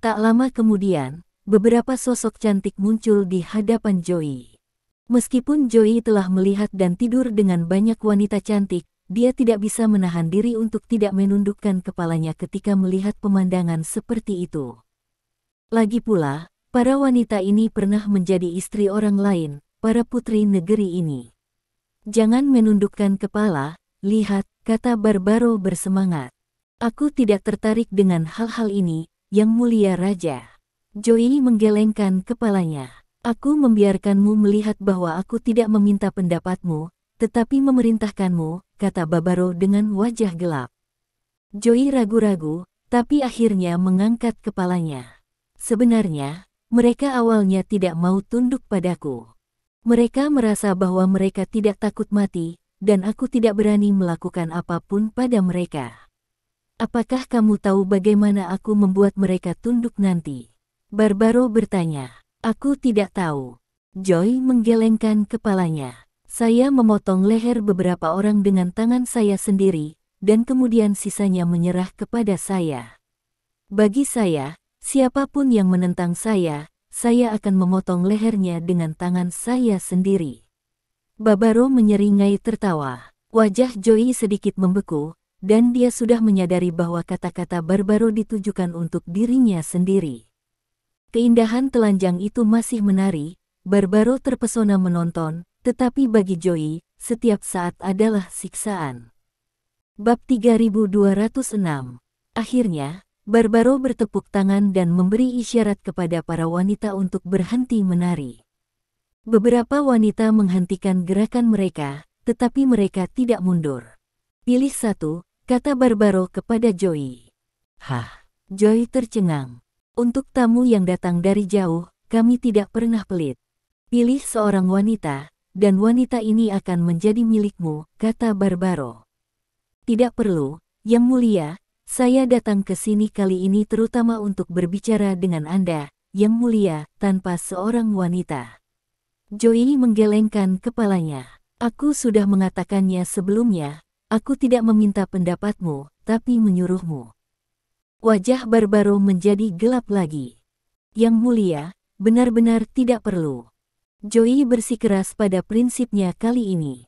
Tak lama kemudian, beberapa sosok cantik muncul di hadapan Joey. Meskipun Joey telah melihat dan tidur dengan banyak wanita cantik, dia tidak bisa menahan diri untuk tidak menundukkan kepalanya ketika melihat pemandangan seperti itu. Lagi pula, para wanita ini pernah menjadi istri orang lain, para putri negeri ini. Jangan menundukkan kepala, lihat, kata Barbaro bersemangat. Aku tidak tertarik dengan hal-hal ini, yang mulia raja. Joey menggelengkan kepalanya. Aku membiarkanmu melihat bahwa aku tidak meminta pendapatmu, tetapi memerintahkanmu, kata Barbaro dengan wajah gelap. Joey ragu-ragu, tapi akhirnya mengangkat kepalanya. Sebenarnya, mereka awalnya tidak mau tunduk padaku. Mereka merasa bahwa mereka tidak takut mati, dan aku tidak berani melakukan apapun pada mereka. Apakah kamu tahu bagaimana aku membuat mereka tunduk nanti? Barbaro bertanya. Aku tidak tahu. Joey menggelengkan kepalanya. Saya memotong leher beberapa orang dengan tangan saya sendiri, dan kemudian sisanya menyerah kepada saya. Bagi saya, siapapun yang menentang saya akan memotong lehernya dengan tangan saya sendiri. Barbaro menyeringai tertawa. Wajah Joey sedikit membeku, dan dia sudah menyadari bahwa kata-kata Barbaro ditujukan untuk dirinya sendiri. Keindahan telanjang itu masih menari, Barbaro terpesona menonton, tetapi bagi Joey, setiap saat adalah siksaan. Bab 3206. Akhirnya, Barbaro bertepuk tangan dan memberi isyarat kepada para wanita untuk berhenti menari. Beberapa wanita menghentikan gerakan mereka, tetapi mereka tidak mundur. Pilih satu, kata Barbaro kepada Joey. Hah, Joey tercengang. Untuk tamu yang datang dari jauh, kami tidak pernah pelit. Pilih seorang wanita, dan wanita ini akan menjadi milikmu, kata Barbaro. Tidak perlu, Yang Mulia, saya datang ke sini kali ini terutama untuk berbicara dengan Anda, Yang Mulia, tanpa seorang wanita. Joey menggelengkan kepalanya. Aku sudah mengatakannya sebelumnya, aku tidak meminta pendapatmu, tapi menyuruhmu. Wajah Barbaro menjadi gelap lagi. Yang Mulia, benar-benar tidak perlu. Joey bersikeras pada prinsipnya kali ini.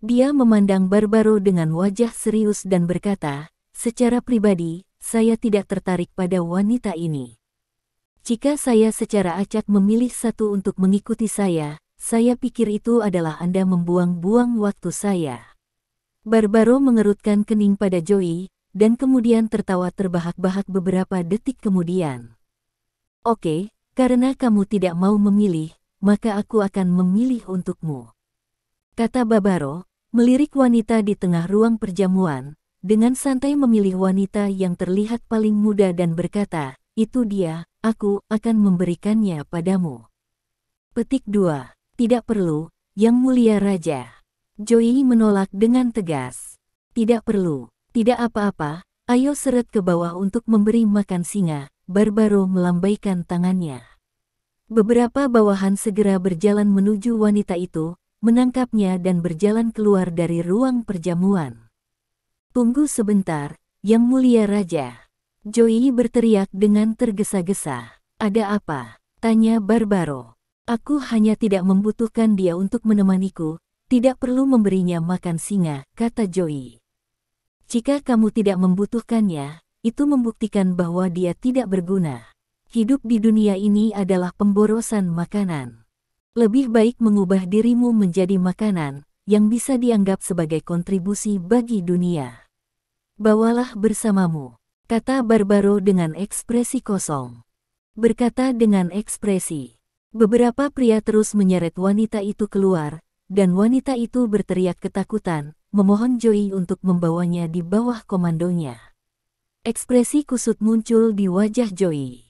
Dia memandang Barbaro dengan wajah serius dan berkata, secara pribadi, saya tidak tertarik pada wanita ini. Jika saya secara acak memilih satu untuk mengikuti saya pikir itu adalah Anda membuang-buang waktu saya. Barbaro mengerutkan kening pada Joey, dan kemudian tertawa terbahak-bahak beberapa detik kemudian. Oke, karena kamu tidak mau memilih, maka aku akan memilih untukmu, kata Barbaro, melirik wanita di tengah ruang perjamuan, dengan santai memilih wanita yang terlihat paling muda dan berkata, itu dia, aku akan memberikannya padamu. Petik 2. Tidak perlu, Yang Mulia Raja. Joey menolak dengan tegas. Tidak perlu, tidak apa-apa, ayo seret ke bawah untuk memberi makan singa, Barbaro melambaikan tangannya. Beberapa bawahan segera berjalan menuju wanita itu, menangkapnya dan berjalan keluar dari ruang perjamuan. Tunggu sebentar, Yang Mulia Raja. Joey berteriak dengan tergesa-gesa. Ada apa? Tanya Barbaro. Aku hanya tidak membutuhkan dia untuk menemaniku, tidak perlu memberinya makan singa, kata Joey. Jika kamu tidak membutuhkannya, itu membuktikan bahwa dia tidak berguna. Hidup di dunia ini adalah pemborosan makanan. Lebih baik mengubah dirimu menjadi makanan, yang bisa dianggap sebagai kontribusi bagi dunia. Bawalah bersamamu, kata Barbaro dengan ekspresi kosong. Berkata dengan ekspresi. Beberapa pria terus menyeret wanita itu keluar, dan wanita itu berteriak ketakutan, memohon Joey untuk membawanya di bawah komandonya. Ekspresi kusut muncul di wajah Joey.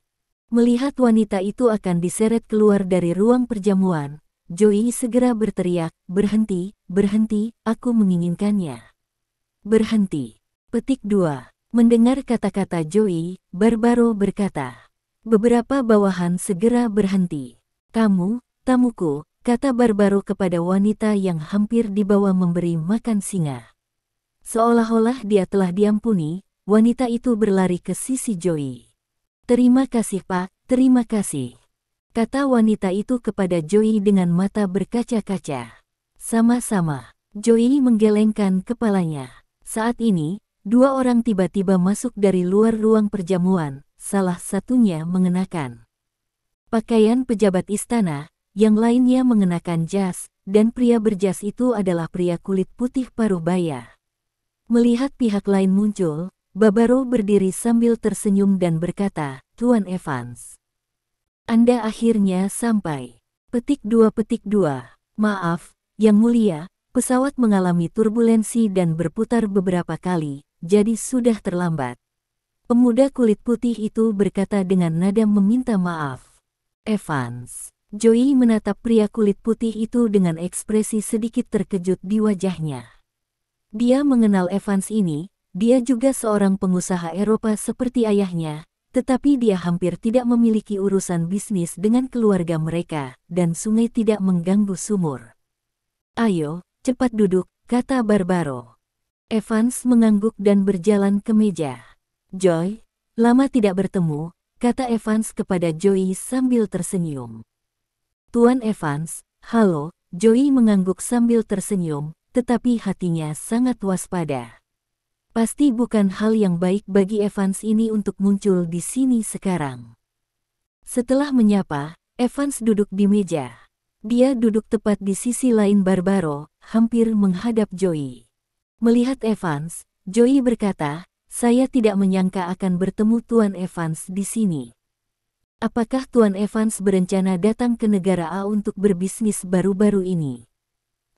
Melihat wanita itu akan diseret keluar dari ruang perjamuan, Joey segera berteriak, berhenti, berhenti, aku menginginkannya. Berhenti. Petik 2. Mendengar kata-kata Joey, Barbaro berkata. Beberapa bawahan segera berhenti. Kamu, tamuku, kata Barbaro kepada wanita yang hampir dibawa memberi makan singa. Seolah-olah dia telah diampuni, wanita itu berlari ke sisi Joey. Terima kasih Pak, terima kasih, kata wanita itu kepada Joey dengan mata berkaca-kaca. Sama-sama, Joey menggelengkan kepalanya. Saat ini, dua orang tiba-tiba masuk dari luar ruang perjamuan, salah satunya mengenakan pakaian pejabat istana, yang lainnya mengenakan jas, dan pria berjas itu adalah pria kulit putih paruh baya. Melihat pihak lain muncul, Barbaro berdiri sambil tersenyum dan berkata, Tuan Evans. Anda akhirnya sampai. Petik 2. Maaf, Yang Mulia, pesawat mengalami turbulensi dan berputar beberapa kali, jadi sudah terlambat. Pemuda kulit putih itu berkata dengan nada meminta maaf. Evans. Joey menatap pria kulit putih itu dengan ekspresi sedikit terkejut di wajahnya. Dia mengenal Evans ini. Dia juga seorang pengusaha Eropa seperti ayahnya, tetapi dia hampir tidak memiliki urusan bisnis dengan keluarga mereka, dan sungai tidak mengganggu sumur. Ayo, cepat duduk, kata Barbaro. Evans mengangguk dan berjalan ke meja. Joy, lama tidak bertemu, kata Evans kepada Joey sambil tersenyum. Tuan Evans, halo, Joey mengangguk sambil tersenyum, tetapi hatinya sangat waspada. Pasti bukan hal yang baik bagi Evans ini untuk muncul di sini sekarang. Setelah menyapa, Evans duduk di meja. Dia duduk tepat di sisi lain Barbaro, hampir menghadap Joey. Melihat Evans, Joey berkata, saya tidak menyangka akan bertemu Tuan Evans di sini. Apakah Tuan Evans berencana datang ke negara A untuk berbisnis baru-baru ini?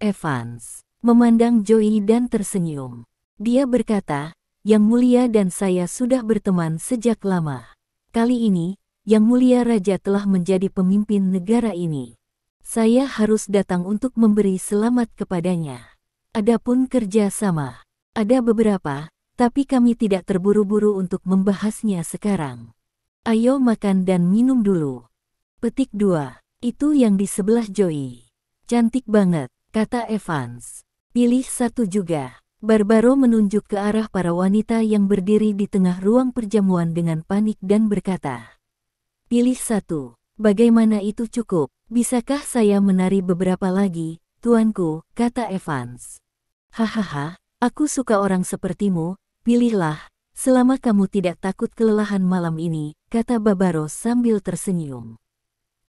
Evans memandang Joey dan tersenyum. Dia berkata, Yang Mulia dan saya sudah berteman sejak lama. Kali ini, Yang Mulia Raja telah menjadi pemimpin negara ini. Saya harus datang untuk memberi selamat kepadanya. Adapun kerja sama, ada beberapa, tapi kami tidak terburu-buru untuk membahasnya sekarang. Ayo makan dan minum dulu. Petik 2. Itu yang di sebelah Joey. Cantik banget, kata Evans. Pilih satu juga. Barbaro menunjuk ke arah para wanita yang berdiri di tengah ruang perjamuan dengan panik dan berkata, "Pilih satu. Bagaimana itu cukup? Bisakah saya menari beberapa lagi, tuanku?" kata Evans. "Hahaha, aku suka orang sepertimu, pilihlah, selama kamu tidak takut kelelahan malam ini," kata Barbaro sambil tersenyum.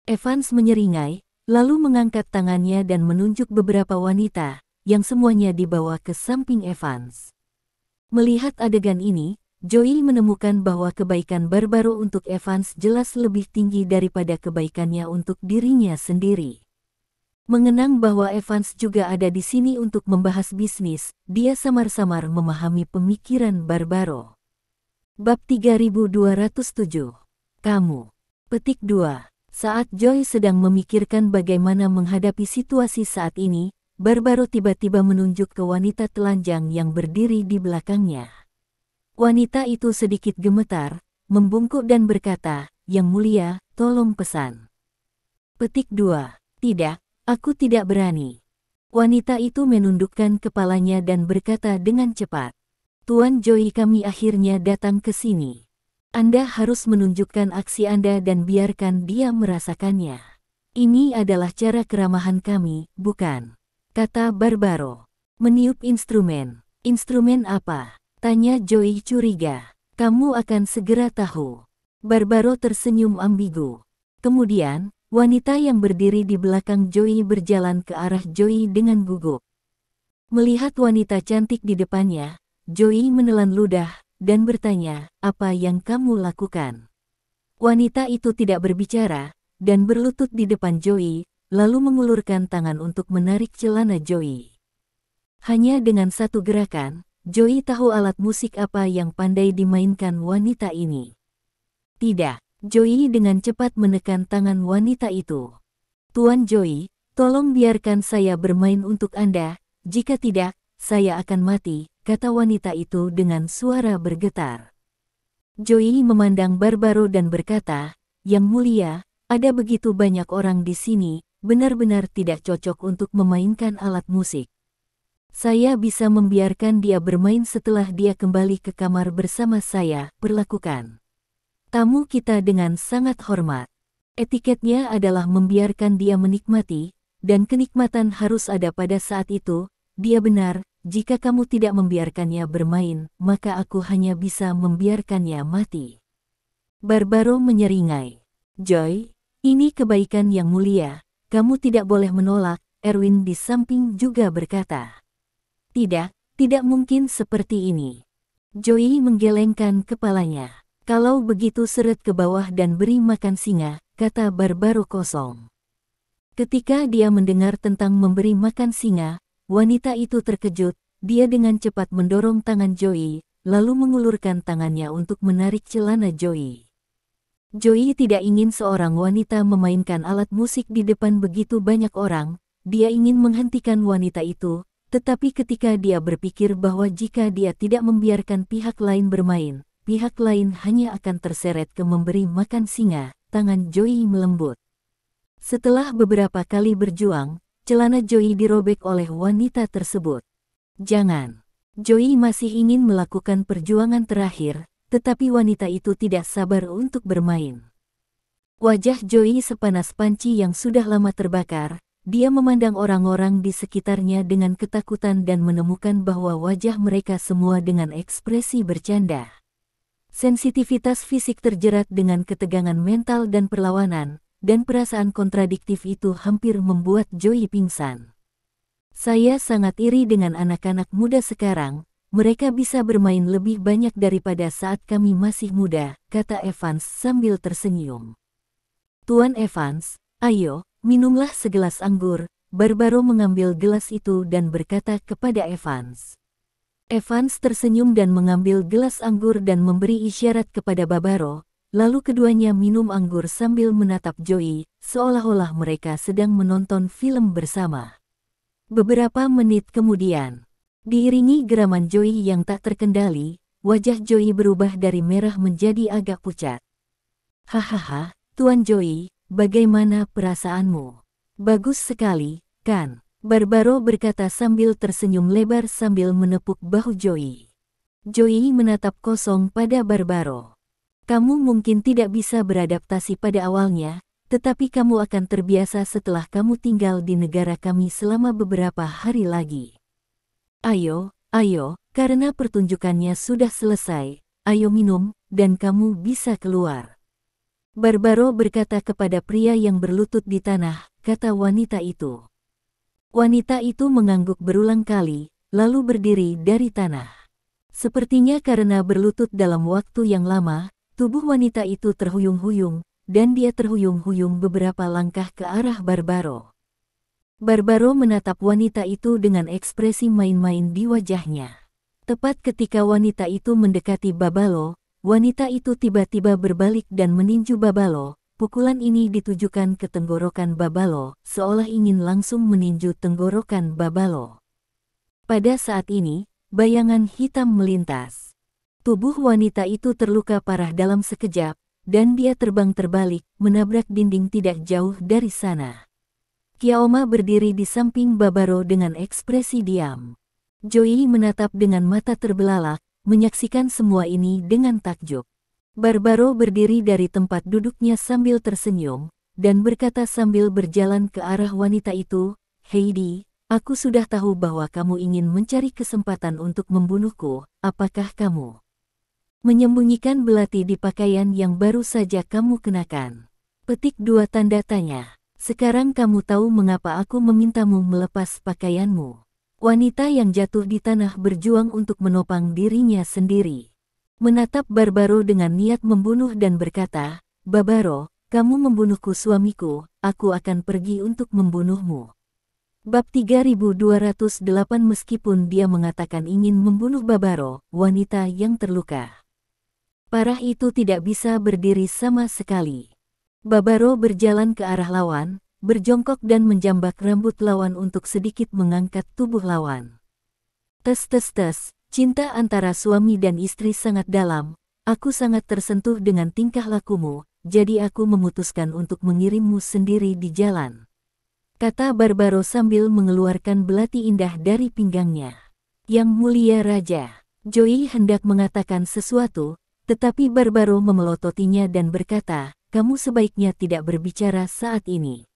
Evans menyeringai, lalu mengangkat tangannya dan menunjuk beberapa wanita, yang semuanya dibawa ke samping Evans. Melihat adegan ini, Joey menemukan bahwa kebaikan Barbaro untuk Evans jelas lebih tinggi daripada kebaikannya untuk dirinya sendiri. Mengenang bahwa Evans juga ada di sini untuk membahas bisnis, dia samar-samar memahami pemikiran Barbaro. Bab 3207. Kamu. Petik 2. Saat Joey sedang memikirkan bagaimana menghadapi situasi saat ini, Barbaro tiba-tiba menunjuk ke wanita telanjang yang berdiri di belakangnya. Wanita itu sedikit gemetar, membungkuk dan berkata, "Yang mulia, tolong pesan." Petik 2. Tidak, aku tidak berani. Wanita itu menundukkan kepalanya dan berkata dengan cepat, "Tuan Joey, kami akhirnya datang ke sini. Anda harus menunjukkan aksi Anda dan biarkan dia merasakannya. Ini adalah cara keramahan kami, bukan?" kata Barbaro. "Meniup instrumen. Instrumen apa?" tanya Joey curiga. "Kamu akan segera tahu." Barbaro tersenyum ambigu. Kemudian, wanita yang berdiri di belakang Joey berjalan ke arah Joey dengan gugup. Melihat wanita cantik di depannya, Joey menelan ludah dan bertanya, "Apa yang kamu lakukan?" Wanita itu tidak berbicara, dan berlutut di depan Joey, lalu mengulurkan tangan untuk menarik celana Joey. Hanya dengan satu gerakan, Joey tahu alat musik apa yang pandai dimainkan wanita ini. Tidak, Joey dengan cepat menekan tangan wanita itu. "Tuan Joey, tolong biarkan saya bermain untuk Anda, jika tidak, saya akan mati," kata wanita itu dengan suara bergetar. Joey memandang Barbaro dan berkata, "Yang mulia, ada begitu banyak orang di sini, benar-benar tidak cocok untuk memainkan alat musik. Saya bisa membiarkan dia bermain setelah dia kembali ke kamar bersama saya, perlakukan tamu kita dengan sangat hormat. Etiketnya adalah membiarkan dia menikmati, dan kenikmatan harus ada pada saat itu. Dia benar, jika kamu tidak membiarkannya bermain, maka aku hanya bisa membiarkannya mati." Barbaro menyeringai. "Joy, ini kebaikan yang mulia. Kamu tidak boleh menolak," Erwin di samping juga berkata. "Tidak, tidak mungkin seperti ini." Joey menggelengkan kepalanya. "Kalau begitu seret ke bawah dan beri makan singa," kata Barbaro kosong. Ketika dia mendengar tentang memberi makan singa, wanita itu terkejut, dia dengan cepat mendorong tangan Joey, lalu mengulurkan tangannya untuk menarik celana Joey. Joey tidak ingin seorang wanita memainkan alat musik di depan begitu banyak orang, dia ingin menghentikan wanita itu, tetapi ketika dia berpikir bahwa jika dia tidak membiarkan pihak lain bermain, pihak lain hanya akan terseret ke memberi makan singa, tangan Joey melembut. Setelah beberapa kali berjuang, celana Joey dirobek oleh wanita tersebut. "Jangan." Joey masih ingin melakukan perjuangan terakhir, tetapi wanita itu tidak sabar untuk bermain. Wajah Joey sepanas panci yang sudah lama terbakar, dia memandang orang-orang di sekitarnya dengan ketakutan dan menemukan bahwa wajah mereka semua dengan ekspresi bercanda. Sensitivitas fisik terjerat dengan ketegangan mental dan perlawanan, dan perasaan kontradiktif itu hampir membuat Joey pingsan. "Saya sangat iri dengan anak-anak muda sekarang. Mereka bisa bermain lebih banyak daripada saat kami masih muda," kata Evans sambil tersenyum. "Tuan Evans, ayo, minumlah segelas anggur." Barbaro mengambil gelas itu dan berkata kepada Evans. Evans tersenyum dan mengambil gelas anggur dan memberi isyarat kepada Barbaro, lalu keduanya minum anggur sambil menatap Joey, seolah-olah mereka sedang menonton film bersama. Beberapa menit kemudian, diiringi geraman Joey yang tak terkendali, wajah Joey berubah dari merah menjadi agak pucat. Hahaha, Tuan Joey, bagaimana perasaanmu? Bagus sekali, kan? Barbaro berkata sambil tersenyum lebar sambil menepuk bahu Joey. Joey menatap kosong pada Barbaro. Kamu mungkin tidak bisa beradaptasi pada awalnya, tetapi kamu akan terbiasa setelah kamu tinggal di negara kami selama beberapa hari lagi. Ayo, karena pertunjukannya sudah selesai, ayo minum, dan kamu bisa keluar. Barbaro berkata kepada pria yang berlutut di tanah, kata wanita itu. Wanita itu mengangguk berulang kali, lalu berdiri dari tanah. Sepertinya karena berlutut dalam waktu yang lama, tubuh wanita itu terhuyung-huyung, dan dia terhuyung-huyung beberapa langkah ke arah Barbaro. Barbaro menatap wanita itu dengan ekspresi main-main di wajahnya. Tepat ketika wanita itu mendekati Babalo, wanita itu tiba-tiba berbalik dan meninju Babalo. Pukulan ini ditujukan ke tenggorokan Babalo, seolah ingin langsung meninju tenggorokan Babalo. Pada saat ini, bayangan hitam melintas. Tubuh wanita itu terluka parah dalam sekejap, dan dia terbang terbalik, menabrak dinding tidak jauh dari sana. Kiaoma berdiri di samping Barbaro dengan ekspresi diam. Joey menatap dengan mata terbelalak, menyaksikan semua ini dengan takjub. Barbaro berdiri dari tempat duduknya sambil tersenyum, dan berkata sambil berjalan ke arah wanita itu, Heidi, aku sudah tahu bahwa kamu ingin mencari kesempatan untuk membunuhku, apakah kamu menyembunyikan belati di pakaian yang baru saja kamu kenakan? Petik 2 tanda tanya. Sekarang kamu tahu mengapa aku memintamu melepas pakaianmu. Wanita yang jatuh di tanah berjuang untuk menopang dirinya sendiri. Menatap Barbaro dengan niat membunuh dan berkata, Barbaro, kamu membunuhku suamiku, aku akan pergi untuk membunuhmu. Bab 3208. Meskipun dia mengatakan ingin membunuh Barbaro, wanita yang terluka parah itu tidak bisa berdiri sama sekali. Barbaro berjalan ke arah lawan, berjongkok dan menjambak rambut lawan untuk sedikit mengangkat tubuh lawan. Tes, cinta antara suami dan istri sangat dalam, aku sangat tersentuh dengan tingkah lakumu, jadi aku memutuskan untuk mengirimmu sendiri di jalan. Kata Barbaro sambil mengeluarkan belati indah dari pinggangnya. Yang mulia Raja, Joey hendak mengatakan sesuatu, tetapi Barbaro memelototinya dan berkata, kamu sebaiknya tidak berbicara saat ini.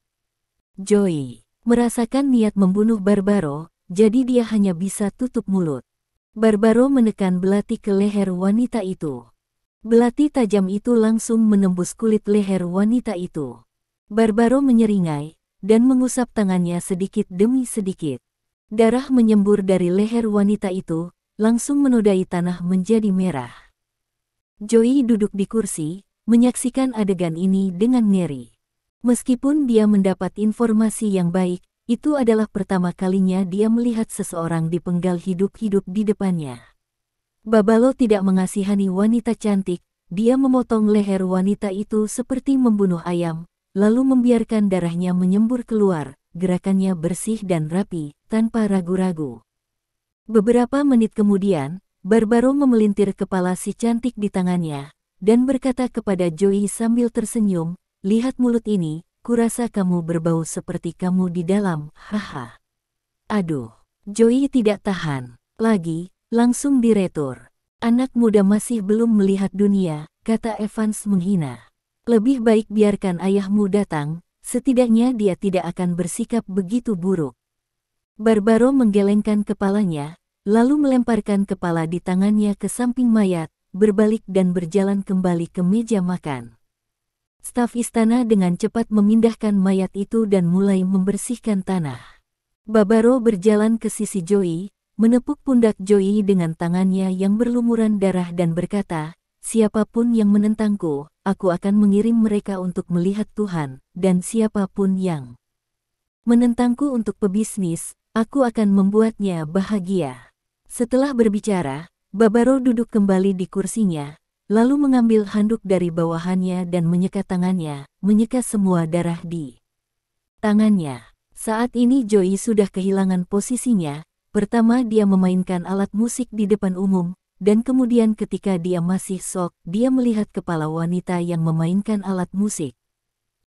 Joey merasakan niat membunuh Barbaro, jadi dia hanya bisa tutup mulut. Barbaro menekan belati ke leher wanita itu. Belati tajam itu langsung menembus kulit leher wanita itu. Barbaro menyeringai, dan mengusap tangannya sedikit demi sedikit. Darah menyembur dari leher wanita itu, langsung menodai tanah menjadi merah. Joey duduk di kursi, menyaksikan adegan ini dengan ngeri. Meskipun dia mendapat informasi yang baik, itu adalah pertama kalinya dia melihat seseorang dipenggal hidup-hidup di depannya. Babalo tidak mengasihani wanita cantik, dia memotong leher wanita itu seperti membunuh ayam, lalu membiarkan darahnya menyembur keluar, gerakannya bersih dan rapi, tanpa ragu-ragu. Beberapa menit kemudian, Barbaro memelintir kepala si cantik di tangannya, dan berkata kepada Joey sambil tersenyum, lihat mulut ini, kurasa kamu berbau seperti kamu di dalam, haha. Aduh, Joey tidak tahan lagi, langsung diretur. Anak muda masih belum melihat dunia, kata Evans menghina. Lebih baik biarkan ayahmu datang, setidaknya dia tidak akan bersikap begitu buruk. Barbaro menggelengkan kepalanya, lalu melemparkan kepala di tangannya ke samping mayat, berbalik dan berjalan kembali ke meja makan. Staf istana dengan cepat memindahkan mayat itu dan mulai membersihkan tanah. Barbaro berjalan ke sisi Joey, menepuk pundak Joey dengan tangannya yang berlumuran darah dan berkata, siapapun yang menentangku, aku akan mengirim mereka untuk melihat Tuhan, dan siapapun yang menentangku untuk pebisnis, aku akan membuatnya bahagia. Setelah berbicara, Barbaro duduk kembali di kursinya, lalu mengambil handuk dari bawahannya dan menyeka tangannya, menyeka semua darah di tangannya. Saat ini Joey sudah kehilangan posisinya. Pertama dia memainkan alat musik di depan umum, dan kemudian ketika dia masih shock, dia melihat kepala wanita yang memainkan alat musik.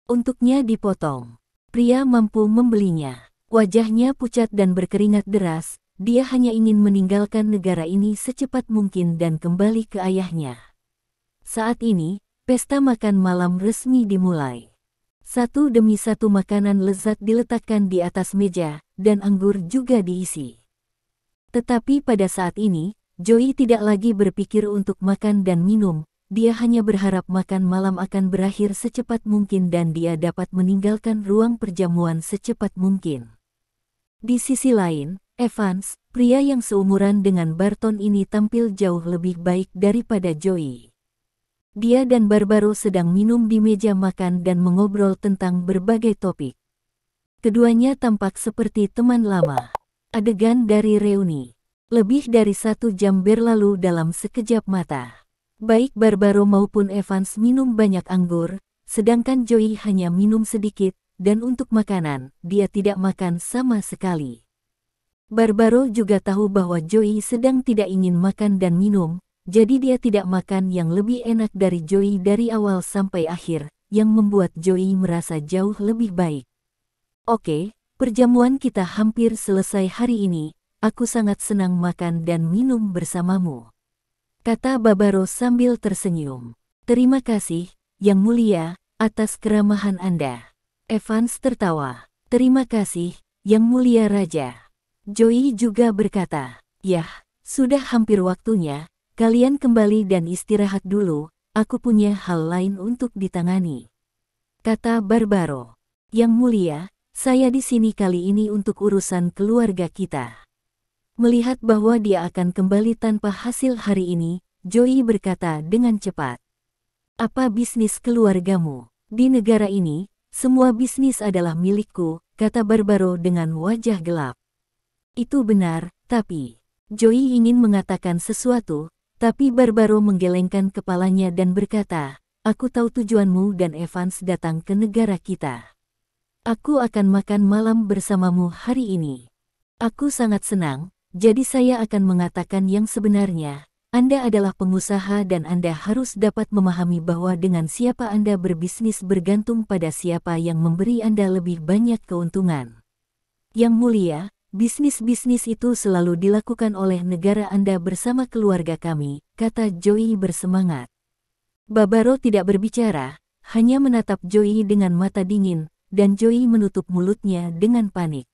Untuknya dipotong. Pria mampu membelinya. Wajahnya pucat dan berkeringat deras, dia hanya ingin meninggalkan negara ini secepat mungkin dan kembali ke ayahnya. Saat ini, pesta makan malam resmi dimulai. Satu demi satu makanan lezat diletakkan di atas meja, dan anggur juga diisi. Tetapi pada saat ini, Joey tidak lagi berpikir untuk makan dan minum, dia hanya berharap makan malam akan berakhir secepat mungkin dan dia dapat meninggalkan ruang perjamuan secepat mungkin. Di sisi lain, Evans, pria yang seumuran dengan Barton ini tampil jauh lebih baik daripada Joey. Dia dan Barbaro sedang minum di meja makan dan mengobrol tentang berbagai topik. Keduanya tampak seperti teman lama. Adegan dari reuni. Lebih dari 1 jam berlalu dalam sekejap mata. Baik Barbaro maupun Evans minum banyak anggur, sedangkan Joey hanya minum sedikit, dan untuk makanan, dia tidak makan sama sekali. Barbaro juga tahu bahwa Joey sedang tidak ingin makan dan minum, jadi dia tidak makan yang lebih enak dari Joey dari awal sampai akhir, yang membuat Joey merasa jauh lebih baik. Oke, perjamuan kita hampir selesai hari ini, aku sangat senang makan dan minum bersamamu, kata Barbaro sambil tersenyum. Terima kasih, Yang Mulia, atas keramahan Anda. Evans tertawa. Terima kasih, Yang Mulia Raja. Joey juga berkata, yah, sudah hampir waktunya. Kalian kembali dan istirahat dulu, aku punya hal lain untuk ditangani, kata Barbaro. Yang Mulia, saya di sini kali ini untuk urusan keluarga kita. Melihat bahwa dia akan kembali tanpa hasil hari ini, Joey berkata dengan cepat. Apa bisnis keluargamu? Di negara ini, semua bisnis adalah milikku, kata Barbaro dengan wajah gelap. Itu benar, tapi Joey ingin mengatakan sesuatu, tapi Barbaro menggelengkan kepalanya dan berkata, aku tahu tujuanmu dan Evans datang ke negara kita. Aku akan makan malam bersamamu hari ini. Aku sangat senang, jadi saya akan mengatakan yang sebenarnya. Anda adalah pengusaha dan Anda harus dapat memahami bahwa dengan siapa Anda berbisnis bergantung pada siapa yang memberi Anda lebih banyak keuntungan. Yang Mulia, bisnis-bisnis itu selalu dilakukan oleh negara Anda bersama keluarga kami, kata Joey bersemangat. Barbaro tidak berbicara, hanya menatap Joey dengan mata dingin, dan Joey menutup mulutnya dengan panik.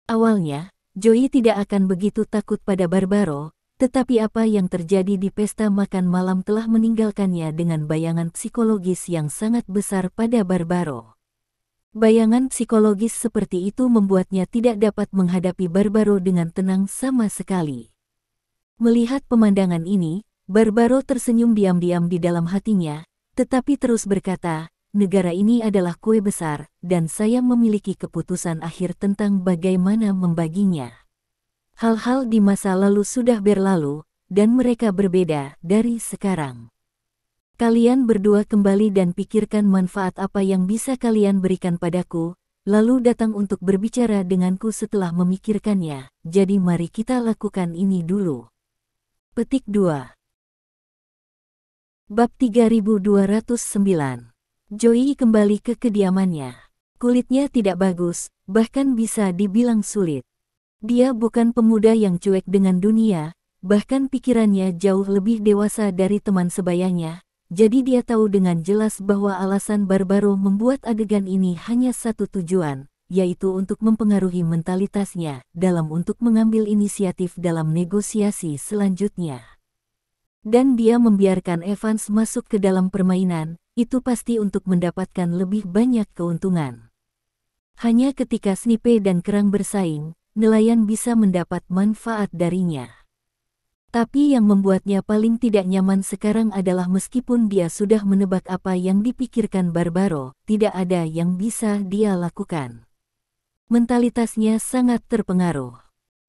Awalnya, Joey tidak akan begitu takut pada Barbaro, tetapi apa yang terjadi di pesta makan malam telah meninggalkannya dengan bayangan psikologis yang sangat besar pada Barbaro. Bayangan psikologis seperti itu membuatnya tidak dapat menghadapi Barbaro dengan tenang sama sekali. Melihat pemandangan ini, Barbaro tersenyum diam-diam di dalam hatinya, tetapi terus berkata, negara ini adalah kue besar, dan saya memiliki keputusan akhir tentang bagaimana membaginya. Hal-hal di masa lalu sudah berlalu, dan mereka berbeda dari sekarang. Kalian berdua kembali dan pikirkan manfaat apa yang bisa kalian berikan padaku, lalu datang untuk berbicara denganku setelah memikirkannya, jadi mari kita lakukan ini dulu. Petik 2. Bab 3209. Joey kembali ke kediamannya. Kulitnya tidak bagus, bahkan bisa dibilang sulit. Dia bukan pemuda yang cuek dengan dunia, bahkan pikirannya jauh lebih dewasa dari teman sebayanya. Jadi dia tahu dengan jelas bahwa alasan Barbaro membuat adegan ini hanya satu tujuan, yaitu untuk mempengaruhi mentalitasnya dalam untuk mengambil inisiatif dalam negosiasi selanjutnya. Dan dia membiarkan Evans masuk ke dalam permainan, itu pasti untuk mendapatkan lebih banyak keuntungan. Hanya ketika Snipe dan kerang bersaing, nelayan bisa mendapat manfaat darinya. Tapi yang membuatnya paling tidak nyaman sekarang adalah meskipun dia sudah menebak apa yang dipikirkan Barbaro, tidak ada yang bisa dia lakukan. Mentalitasnya sangat terpengaruh.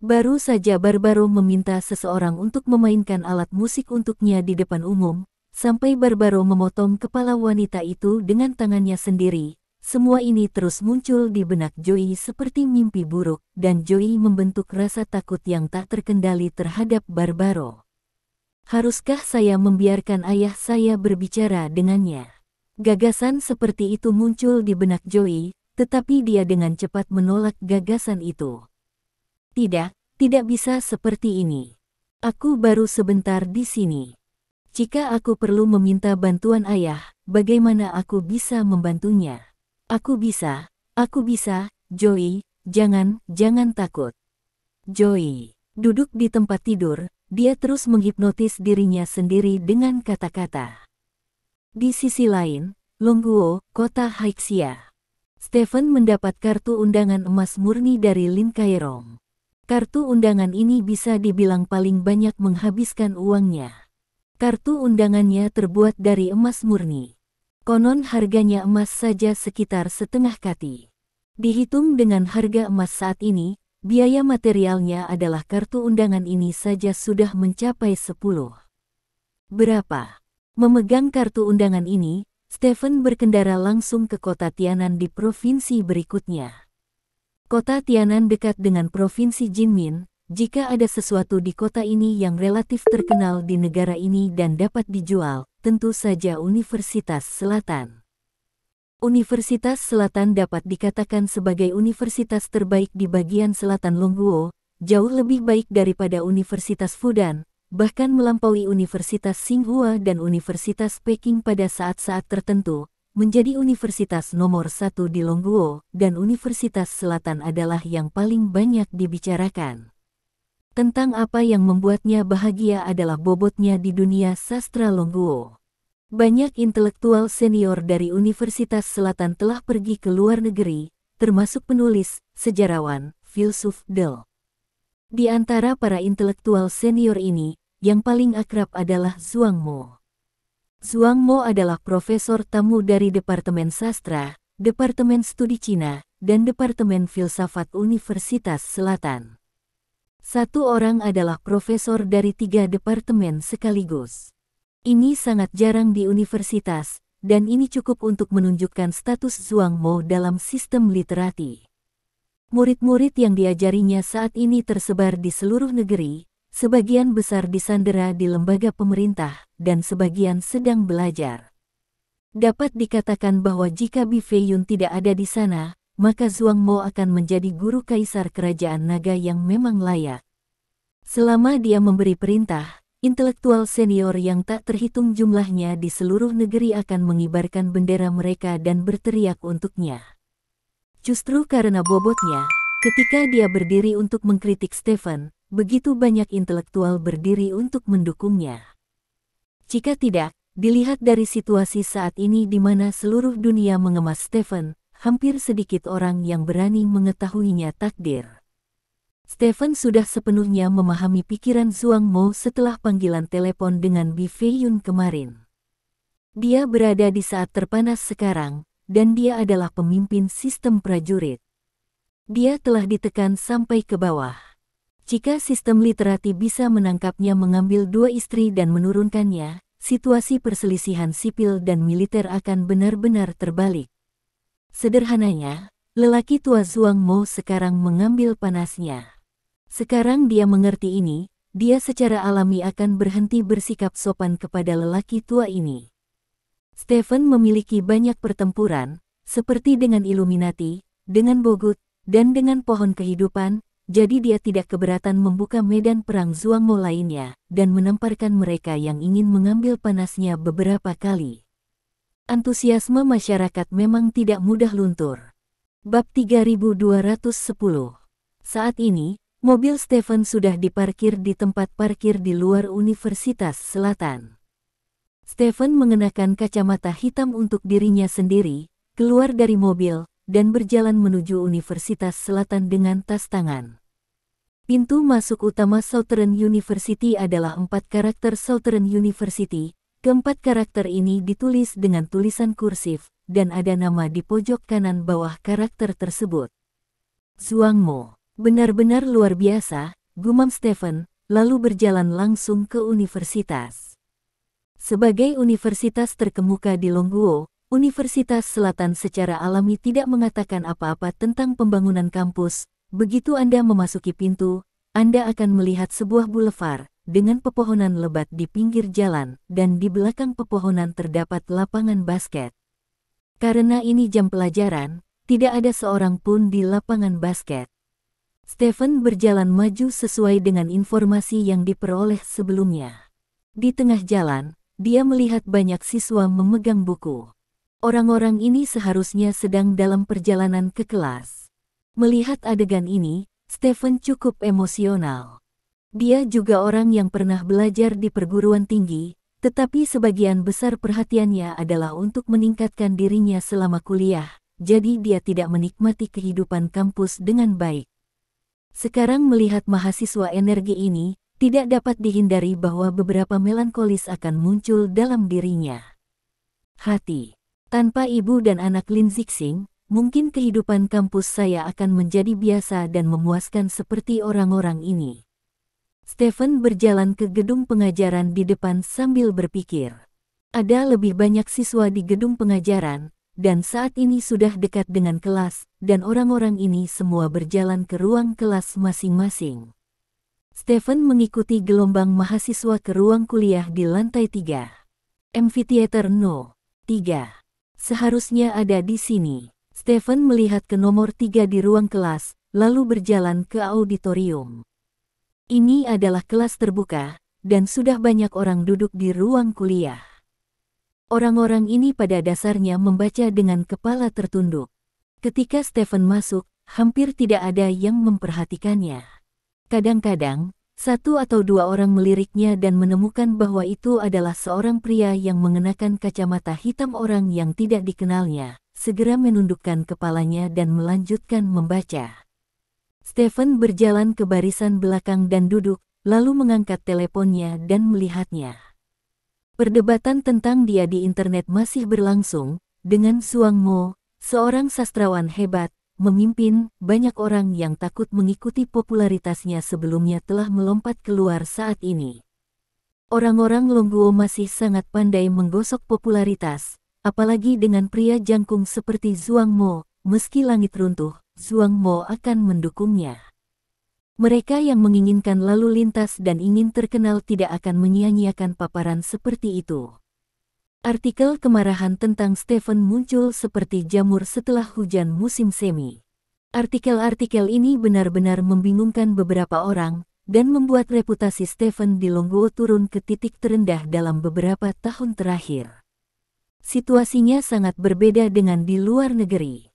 Baru saja Barbaro meminta seseorang untuk memainkan alat musik untuknya di depan umum, sampai Barbaro memotong kepala wanita itu dengan tangannya sendiri. Semua ini terus muncul di benak Joey seperti mimpi buruk, dan Joey membentuk rasa takut yang tak terkendali terhadap Barbaro. Haruskah saya membiarkan ayah saya berbicara dengannya? Gagasan seperti itu muncul di benak Joey, tetapi dia dengan cepat menolak gagasan itu. Tidak, tidak bisa seperti ini. Aku baru sebentar di sini. Jika aku perlu meminta bantuan ayah, bagaimana aku bisa membantunya? Aku bisa, Joey, jangan takut. Joey duduk di tempat tidur, dia terus menghipnotis dirinya sendiri dengan kata-kata. Di sisi lain, Longguo, kota Haixia. Stephen mendapat kartu undangan emas murni dari Lin Kairong. Kartu undangan ini bisa dibilang paling banyak menghabiskan uangnya. Kartu undangannya terbuat dari emas murni. Konon harganya emas saja sekitar setengah kati. Dihitung dengan harga emas saat ini, biaya materialnya adalah kartu undangan ini saja sudah mencapai 10. Berapa? Memegang kartu undangan ini, Stephen berkendara langsung ke kota Tianan di provinsi berikutnya. Kota Tianan dekat dengan provinsi Jinmin. Jika ada sesuatu di kota ini yang relatif terkenal di negara ini dan dapat dijual, tentu saja Universitas Selatan. Universitas Selatan dapat dikatakan sebagai universitas terbaik di bagian selatan Longguo, jauh lebih baik daripada Universitas Fudan, bahkan melampaui Universitas Tsinghua dan Universitas Peking pada saat-saat tertentu, menjadi universitas nomor 1 di Longguo, dan Universitas Selatan adalah yang paling banyak dibicarakan. Tentang apa yang membuatnya bahagia adalah bobotnya di dunia sastra Longguo. Banyak intelektual senior dari Universitas Selatan telah pergi ke luar negeri, termasuk penulis, sejarawan, filsuf, del. Di antara para intelektual senior ini, yang paling akrab adalah Zhuang Mo. Zhuang Mo adalah profesor tamu dari Departemen Sastra, Departemen Studi Cina, dan Departemen Filsafat Universitas Selatan. Satu orang adalah profesor dari 3 departemen sekaligus. Ini sangat jarang di universitas, dan ini cukup untuk menunjukkan status Zhuang Mo dalam sistem literati. Murid-murid yang diajarinya saat ini tersebar di seluruh negeri, sebagian besar disandera di lembaga pemerintah, dan sebagian sedang belajar. Dapat dikatakan bahwa jika Bi Feiyun tidak ada di sana, maka Zhuang Mo akan menjadi guru kaisar kerajaan naga yang memang layak. Selama dia memberi perintah, intelektual senior yang tak terhitung jumlahnya di seluruh negeri akan mengibarkan bendera mereka dan berteriak untuknya. Justru karena bobotnya, ketika dia berdiri untuk mengkritik Stephen, begitu banyak intelektual berdiri untuk mendukungnya. Jika tidak, dilihat dari situasi saat ini di mana seluruh dunia mengemas Stephen, hampir sedikit orang yang berani mengetahuinya takdir. Stephen sudah sepenuhnya memahami pikiran Zhuang Mo setelah panggilan telepon dengan Bi Feiyun kemarin. Dia berada di saat terpanas sekarang, dan dia adalah pemimpin sistem prajurit. Dia telah ditekan sampai ke bawah. Jika sistem literati bisa menangkapnya mengambil 2 istri dan menurunkannya, situasi perselisihan sipil dan militer akan benar-benar terbalik. Sederhananya, lelaki tua Zhuang Mo sekarang mengambil panasnya. Sekarang dia mengerti ini, dia secara alami akan berhenti bersikap sopan kepada lelaki tua ini. Stephen memiliki banyak pertempuran, seperti dengan Illuminati, dengan Bogut, dan dengan pohon kehidupan, jadi dia tidak keberatan membuka medan perang Zhuang Mo lainnya, dan menamparkan mereka yang ingin mengambil panasnya beberapa kali. Antusiasme masyarakat memang tidak mudah luntur. Bab 3210. Saat ini, mobil Stephen sudah diparkir di tempat parkir di luar Universitas Selatan. Stephen mengenakan kacamata hitam untuk dirinya sendiri, keluar dari mobil, dan berjalan menuju Universitas Selatan dengan tas tangan. Pintu masuk utama Southern University adalah 4 karakter Southern University. Keempat karakter ini ditulis dengan tulisan kursif, dan ada nama di pojok kanan bawah karakter tersebut. Zhuang Mo, benar-benar luar biasa, gumam Stephen, lalu berjalan langsung ke universitas. Sebagai universitas terkemuka di Longguo, Universitas Selatan secara alami tidak mengatakan apa-apa tentang pembangunan kampus. Begitu Anda memasuki pintu, Anda akan melihat sebuah boulevard dengan pepohonan lebat di pinggir jalan, dan di belakang pepohonan terdapat lapangan basket. Karena ini jam pelajaran, tidak ada seorang pun di lapangan basket. Stephen berjalan maju sesuai dengan informasi yang diperoleh sebelumnya. Di tengah jalan, dia melihat banyak siswa memegang buku. Orang-orang ini seharusnya sedang dalam perjalanan ke kelas. Melihat adegan ini, Stephen cukup emosional. Dia juga orang yang pernah belajar di perguruan tinggi, tetapi sebagian besar perhatiannya adalah untuk meningkatkan dirinya selama kuliah, jadi dia tidak menikmati kehidupan kampus dengan baik. Sekarang melihat mahasiswa energi ini, tidak dapat dihindari bahwa beberapa melankolis akan muncul dalam dirinya. Hati. Tanpa ibu dan anak Lin Zixing, mungkin kehidupan kampus saya akan menjadi biasa dan memuaskan seperti orang-orang ini. Stephen berjalan ke gedung pengajaran di depan sambil berpikir. Ada lebih banyak siswa di gedung pengajaran, dan saat ini sudah dekat dengan kelas, dan orang-orang ini semua berjalan ke ruang kelas masing-masing. Stephen mengikuti gelombang mahasiswa ke ruang kuliah di lantai 3. Amphitheater No. 3. Seharusnya ada di sini. Stephen melihat ke nomor 3 di ruang kelas, lalu berjalan ke auditorium. Ini adalah kelas terbuka, dan sudah banyak orang duduk di ruang kuliah. Orang-orang ini pada dasarnya membaca dengan kepala tertunduk. Ketika Stephen masuk, hampir tidak ada yang memperhatikannya. Kadang-kadang, satu atau dua orang meliriknya dan menemukan bahwa itu adalah seorang pria yang mengenakan kacamata hitam. Orang yang tidak dikenalnya segera menundukkan kepalanya dan melanjutkan membaca. Stephen berjalan ke barisan belakang dan duduk, lalu mengangkat teleponnya dan melihatnya. Perdebatan tentang dia di internet masih berlangsung, dengan Zhuang Mo, seorang sastrawan hebat, memimpin. Banyak orang yang takut mengikuti popularitasnya sebelumnya telah melompat keluar saat ini. Orang-orang Longguo masih sangat pandai menggosok popularitas, apalagi dengan pria jangkung seperti Zhuang Mo. Meski langit runtuh, Zhuang Mo akan mendukungnya. Mereka yang menginginkan lalu lintas dan ingin terkenal tidak akan menyia-nyiakan paparan seperti itu. Artikel kemarahan tentang Stephen muncul seperti jamur setelah hujan musim semi. Artikel-artikel ini benar-benar membingungkan beberapa orang, dan membuat reputasi Stephen di Longguo turun ke titik terendah dalam beberapa tahun terakhir. Situasinya sangat berbeda dengan di luar negeri.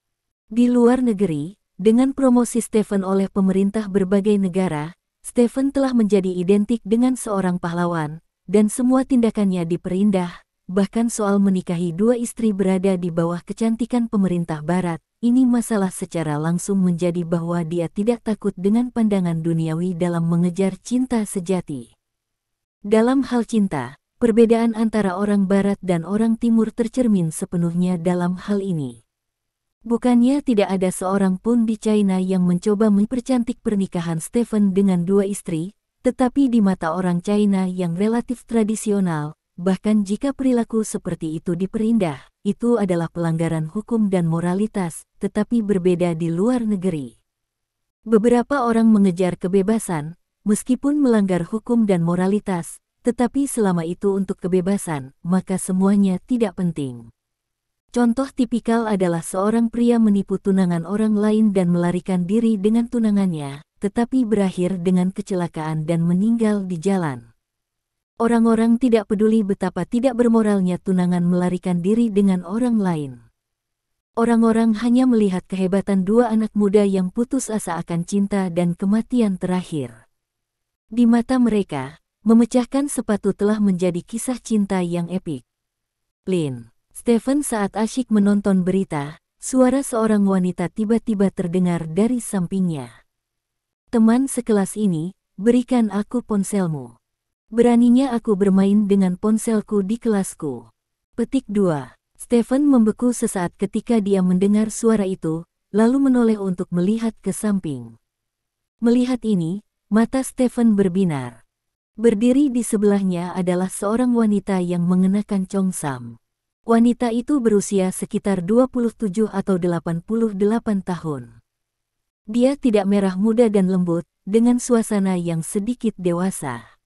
Di luar negeri, dengan promosi Stephen oleh pemerintah berbagai negara, Stephen telah menjadi identik dengan seorang pahlawan, dan semua tindakannya diperindah. Bahkan soal menikahi dua istri berada di bawah kecantikan pemerintah barat, ini masalah secara langsung menjadi bahwa dia tidak takut dengan pandangan duniawi dalam mengejar cinta sejati. Dalam hal cinta, perbedaan antara orang barat dan orang timur tercermin sepenuhnya dalam hal ini. Bukannya tidak ada seorang pun di China yang mencoba mempercantik pernikahan Stephen dengan dua istri, tetapi di mata orang China yang relatif tradisional, bahkan jika perilaku seperti itu diperindah, itu adalah pelanggaran hukum dan moralitas, tetapi berbeda di luar negeri. Beberapa orang mengejar kebebasan, meskipun melanggar hukum dan moralitas, tetapi selama itu untuk kebebasan, maka semuanya tidak penting. Contoh tipikal adalah seorang pria menipu tunangan orang lain dan melarikan diri dengan tunangannya, tetapi berakhir dengan kecelakaan dan meninggal di jalan. Orang-orang tidak peduli betapa tidak bermoralnya tunangan melarikan diri dengan orang lain. Orang-orang hanya melihat kehebatan dua anak muda yang putus asa akan cinta dan kematian terakhir. Di mata mereka, memecahkan sepatu telah menjadi kisah cinta yang epik. Lin. Stephen saat asyik menonton berita, suara seorang wanita tiba-tiba terdengar dari sampingnya. Teman sekelas ini, berikan aku ponselmu. Beraninya aku bermain dengan ponselku di kelasku. Petik 2. Stephen membeku sesaat ketika dia mendengar suara itu, lalu menoleh untuk melihat ke samping. Melihat ini, mata Stephen berbinar. Berdiri di sebelahnya adalah seorang wanita yang mengenakan congsam. Wanita itu berusia sekitar 27 atau 88 tahun. Dia tidak merah muda dan lembut, dengan suasana yang sedikit dewasa.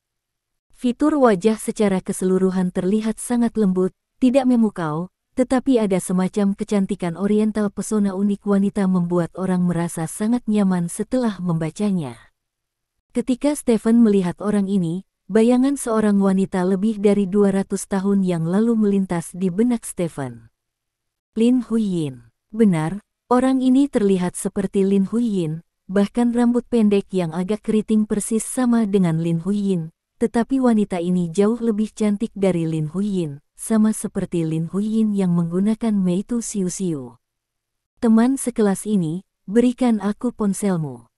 Fitur wajah secara keseluruhan terlihat sangat lembut, tidak memukau, tetapi ada semacam kecantikan oriental. Pesona unik wanita membuat orang merasa sangat nyaman setelah membacanya. Ketika Stephen melihat orang ini, bayangan seorang wanita lebih dari 200 tahun yang lalu melintas di benak Stephen. Lin Huiyin. Benar, orang ini terlihat seperti Lin Huiyin, bahkan rambut pendek yang agak keriting persis sama dengan Lin Huiyin, tetapi wanita ini jauh lebih cantik dari Lin Huiyin, sama seperti Lin Huiyin yang menggunakan Meitu Siu-Siu. Teman sekelas ini, berikan aku ponselmu.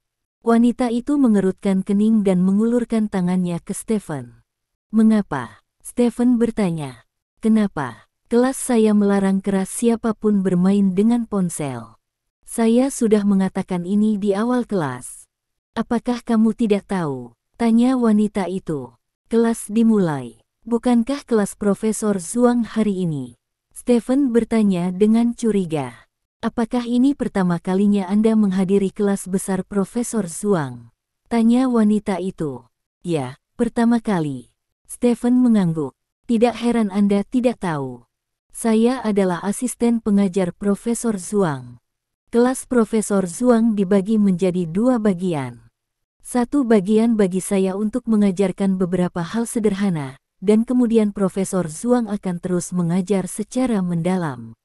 Wanita itu mengerutkan kening dan mengulurkan tangannya ke Stephen. Mengapa? Stephen bertanya. Kenapa? Kelas saya melarang keras siapapun bermain dengan ponsel. Saya sudah mengatakan ini di awal kelas. Apakah kamu tidak tahu? Tanya wanita itu. Kelas dimulai. Bukankah kelas Profesor Zhuang hari ini? Stephen bertanya dengan curiga. Apakah ini pertama kalinya Anda menghadiri kelas besar Profesor Zhuang? Tanya wanita itu. Ya, pertama kali. Stephen mengangguk. Tidak heran Anda tidak tahu. Saya adalah asisten pengajar Profesor Zhuang. Kelas Profesor Zhuang dibagi menjadi dua bagian. Satu bagian bagi saya untuk mengajarkan beberapa hal sederhana, dan kemudian Profesor Zhuang akan terus mengajar secara mendalam.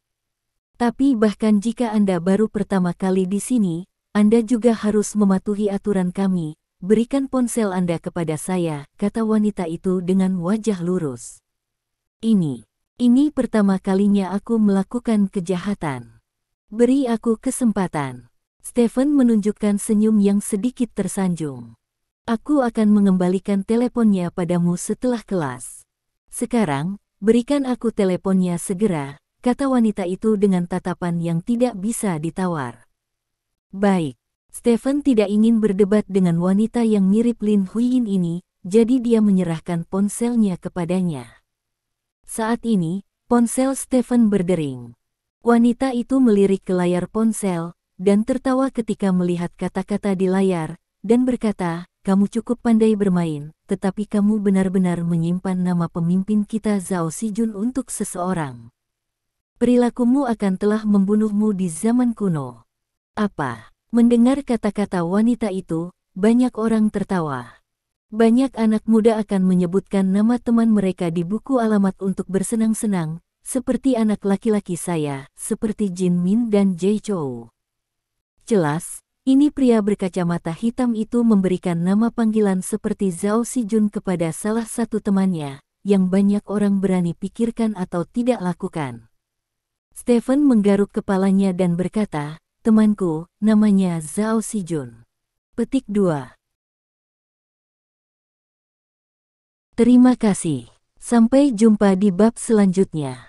Tapi bahkan jika Anda baru pertama kali di sini, Anda juga harus mematuhi aturan kami. Berikan ponsel Anda kepada saya, kata wanita itu dengan wajah lurus. Ini pertama kalinya aku melakukan kejahatan. Beri aku kesempatan. Stephen menunjukkan senyum yang sedikit tersanjung. Aku akan mengembalikan teleponnya padamu setelah kelas. Sekarang, berikan aku teleponnya segera, kata wanita itu dengan tatapan yang tidak bisa ditawar. Baik, Stephen tidak ingin berdebat dengan wanita yang mirip Lin Huiyin ini, jadi dia menyerahkan ponselnya kepadanya. Saat ini, ponsel Stephen berdering. Wanita itu melirik ke layar ponsel, dan tertawa ketika melihat kata-kata di layar, dan berkata, kamu cukup pandai bermain, tetapi kamu benar-benar menyimpan nama pemimpin kita Zhao Xijun untuk seseorang. Perilakumu akan telah membunuhmu di zaman kuno. Apa? Mendengar kata-kata wanita itu, banyak orang tertawa. Banyak anak muda akan menyebutkan nama teman mereka di buku alamat untuk bersenang-senang, seperti anak laki-laki saya, seperti Jin Min dan Jay Chou. Jelas, ini pria berkacamata hitam itu memberikan nama panggilan seperti Zhao Xijun kepada salah satu temannya, yang banyak orang berani pikirkan atau tidak lakukan. Stephen menggaruk kepalanya dan berkata, temanku, namanya Zhao Xijun. Petik 2. Terima kasih. Sampai jumpa di bab selanjutnya.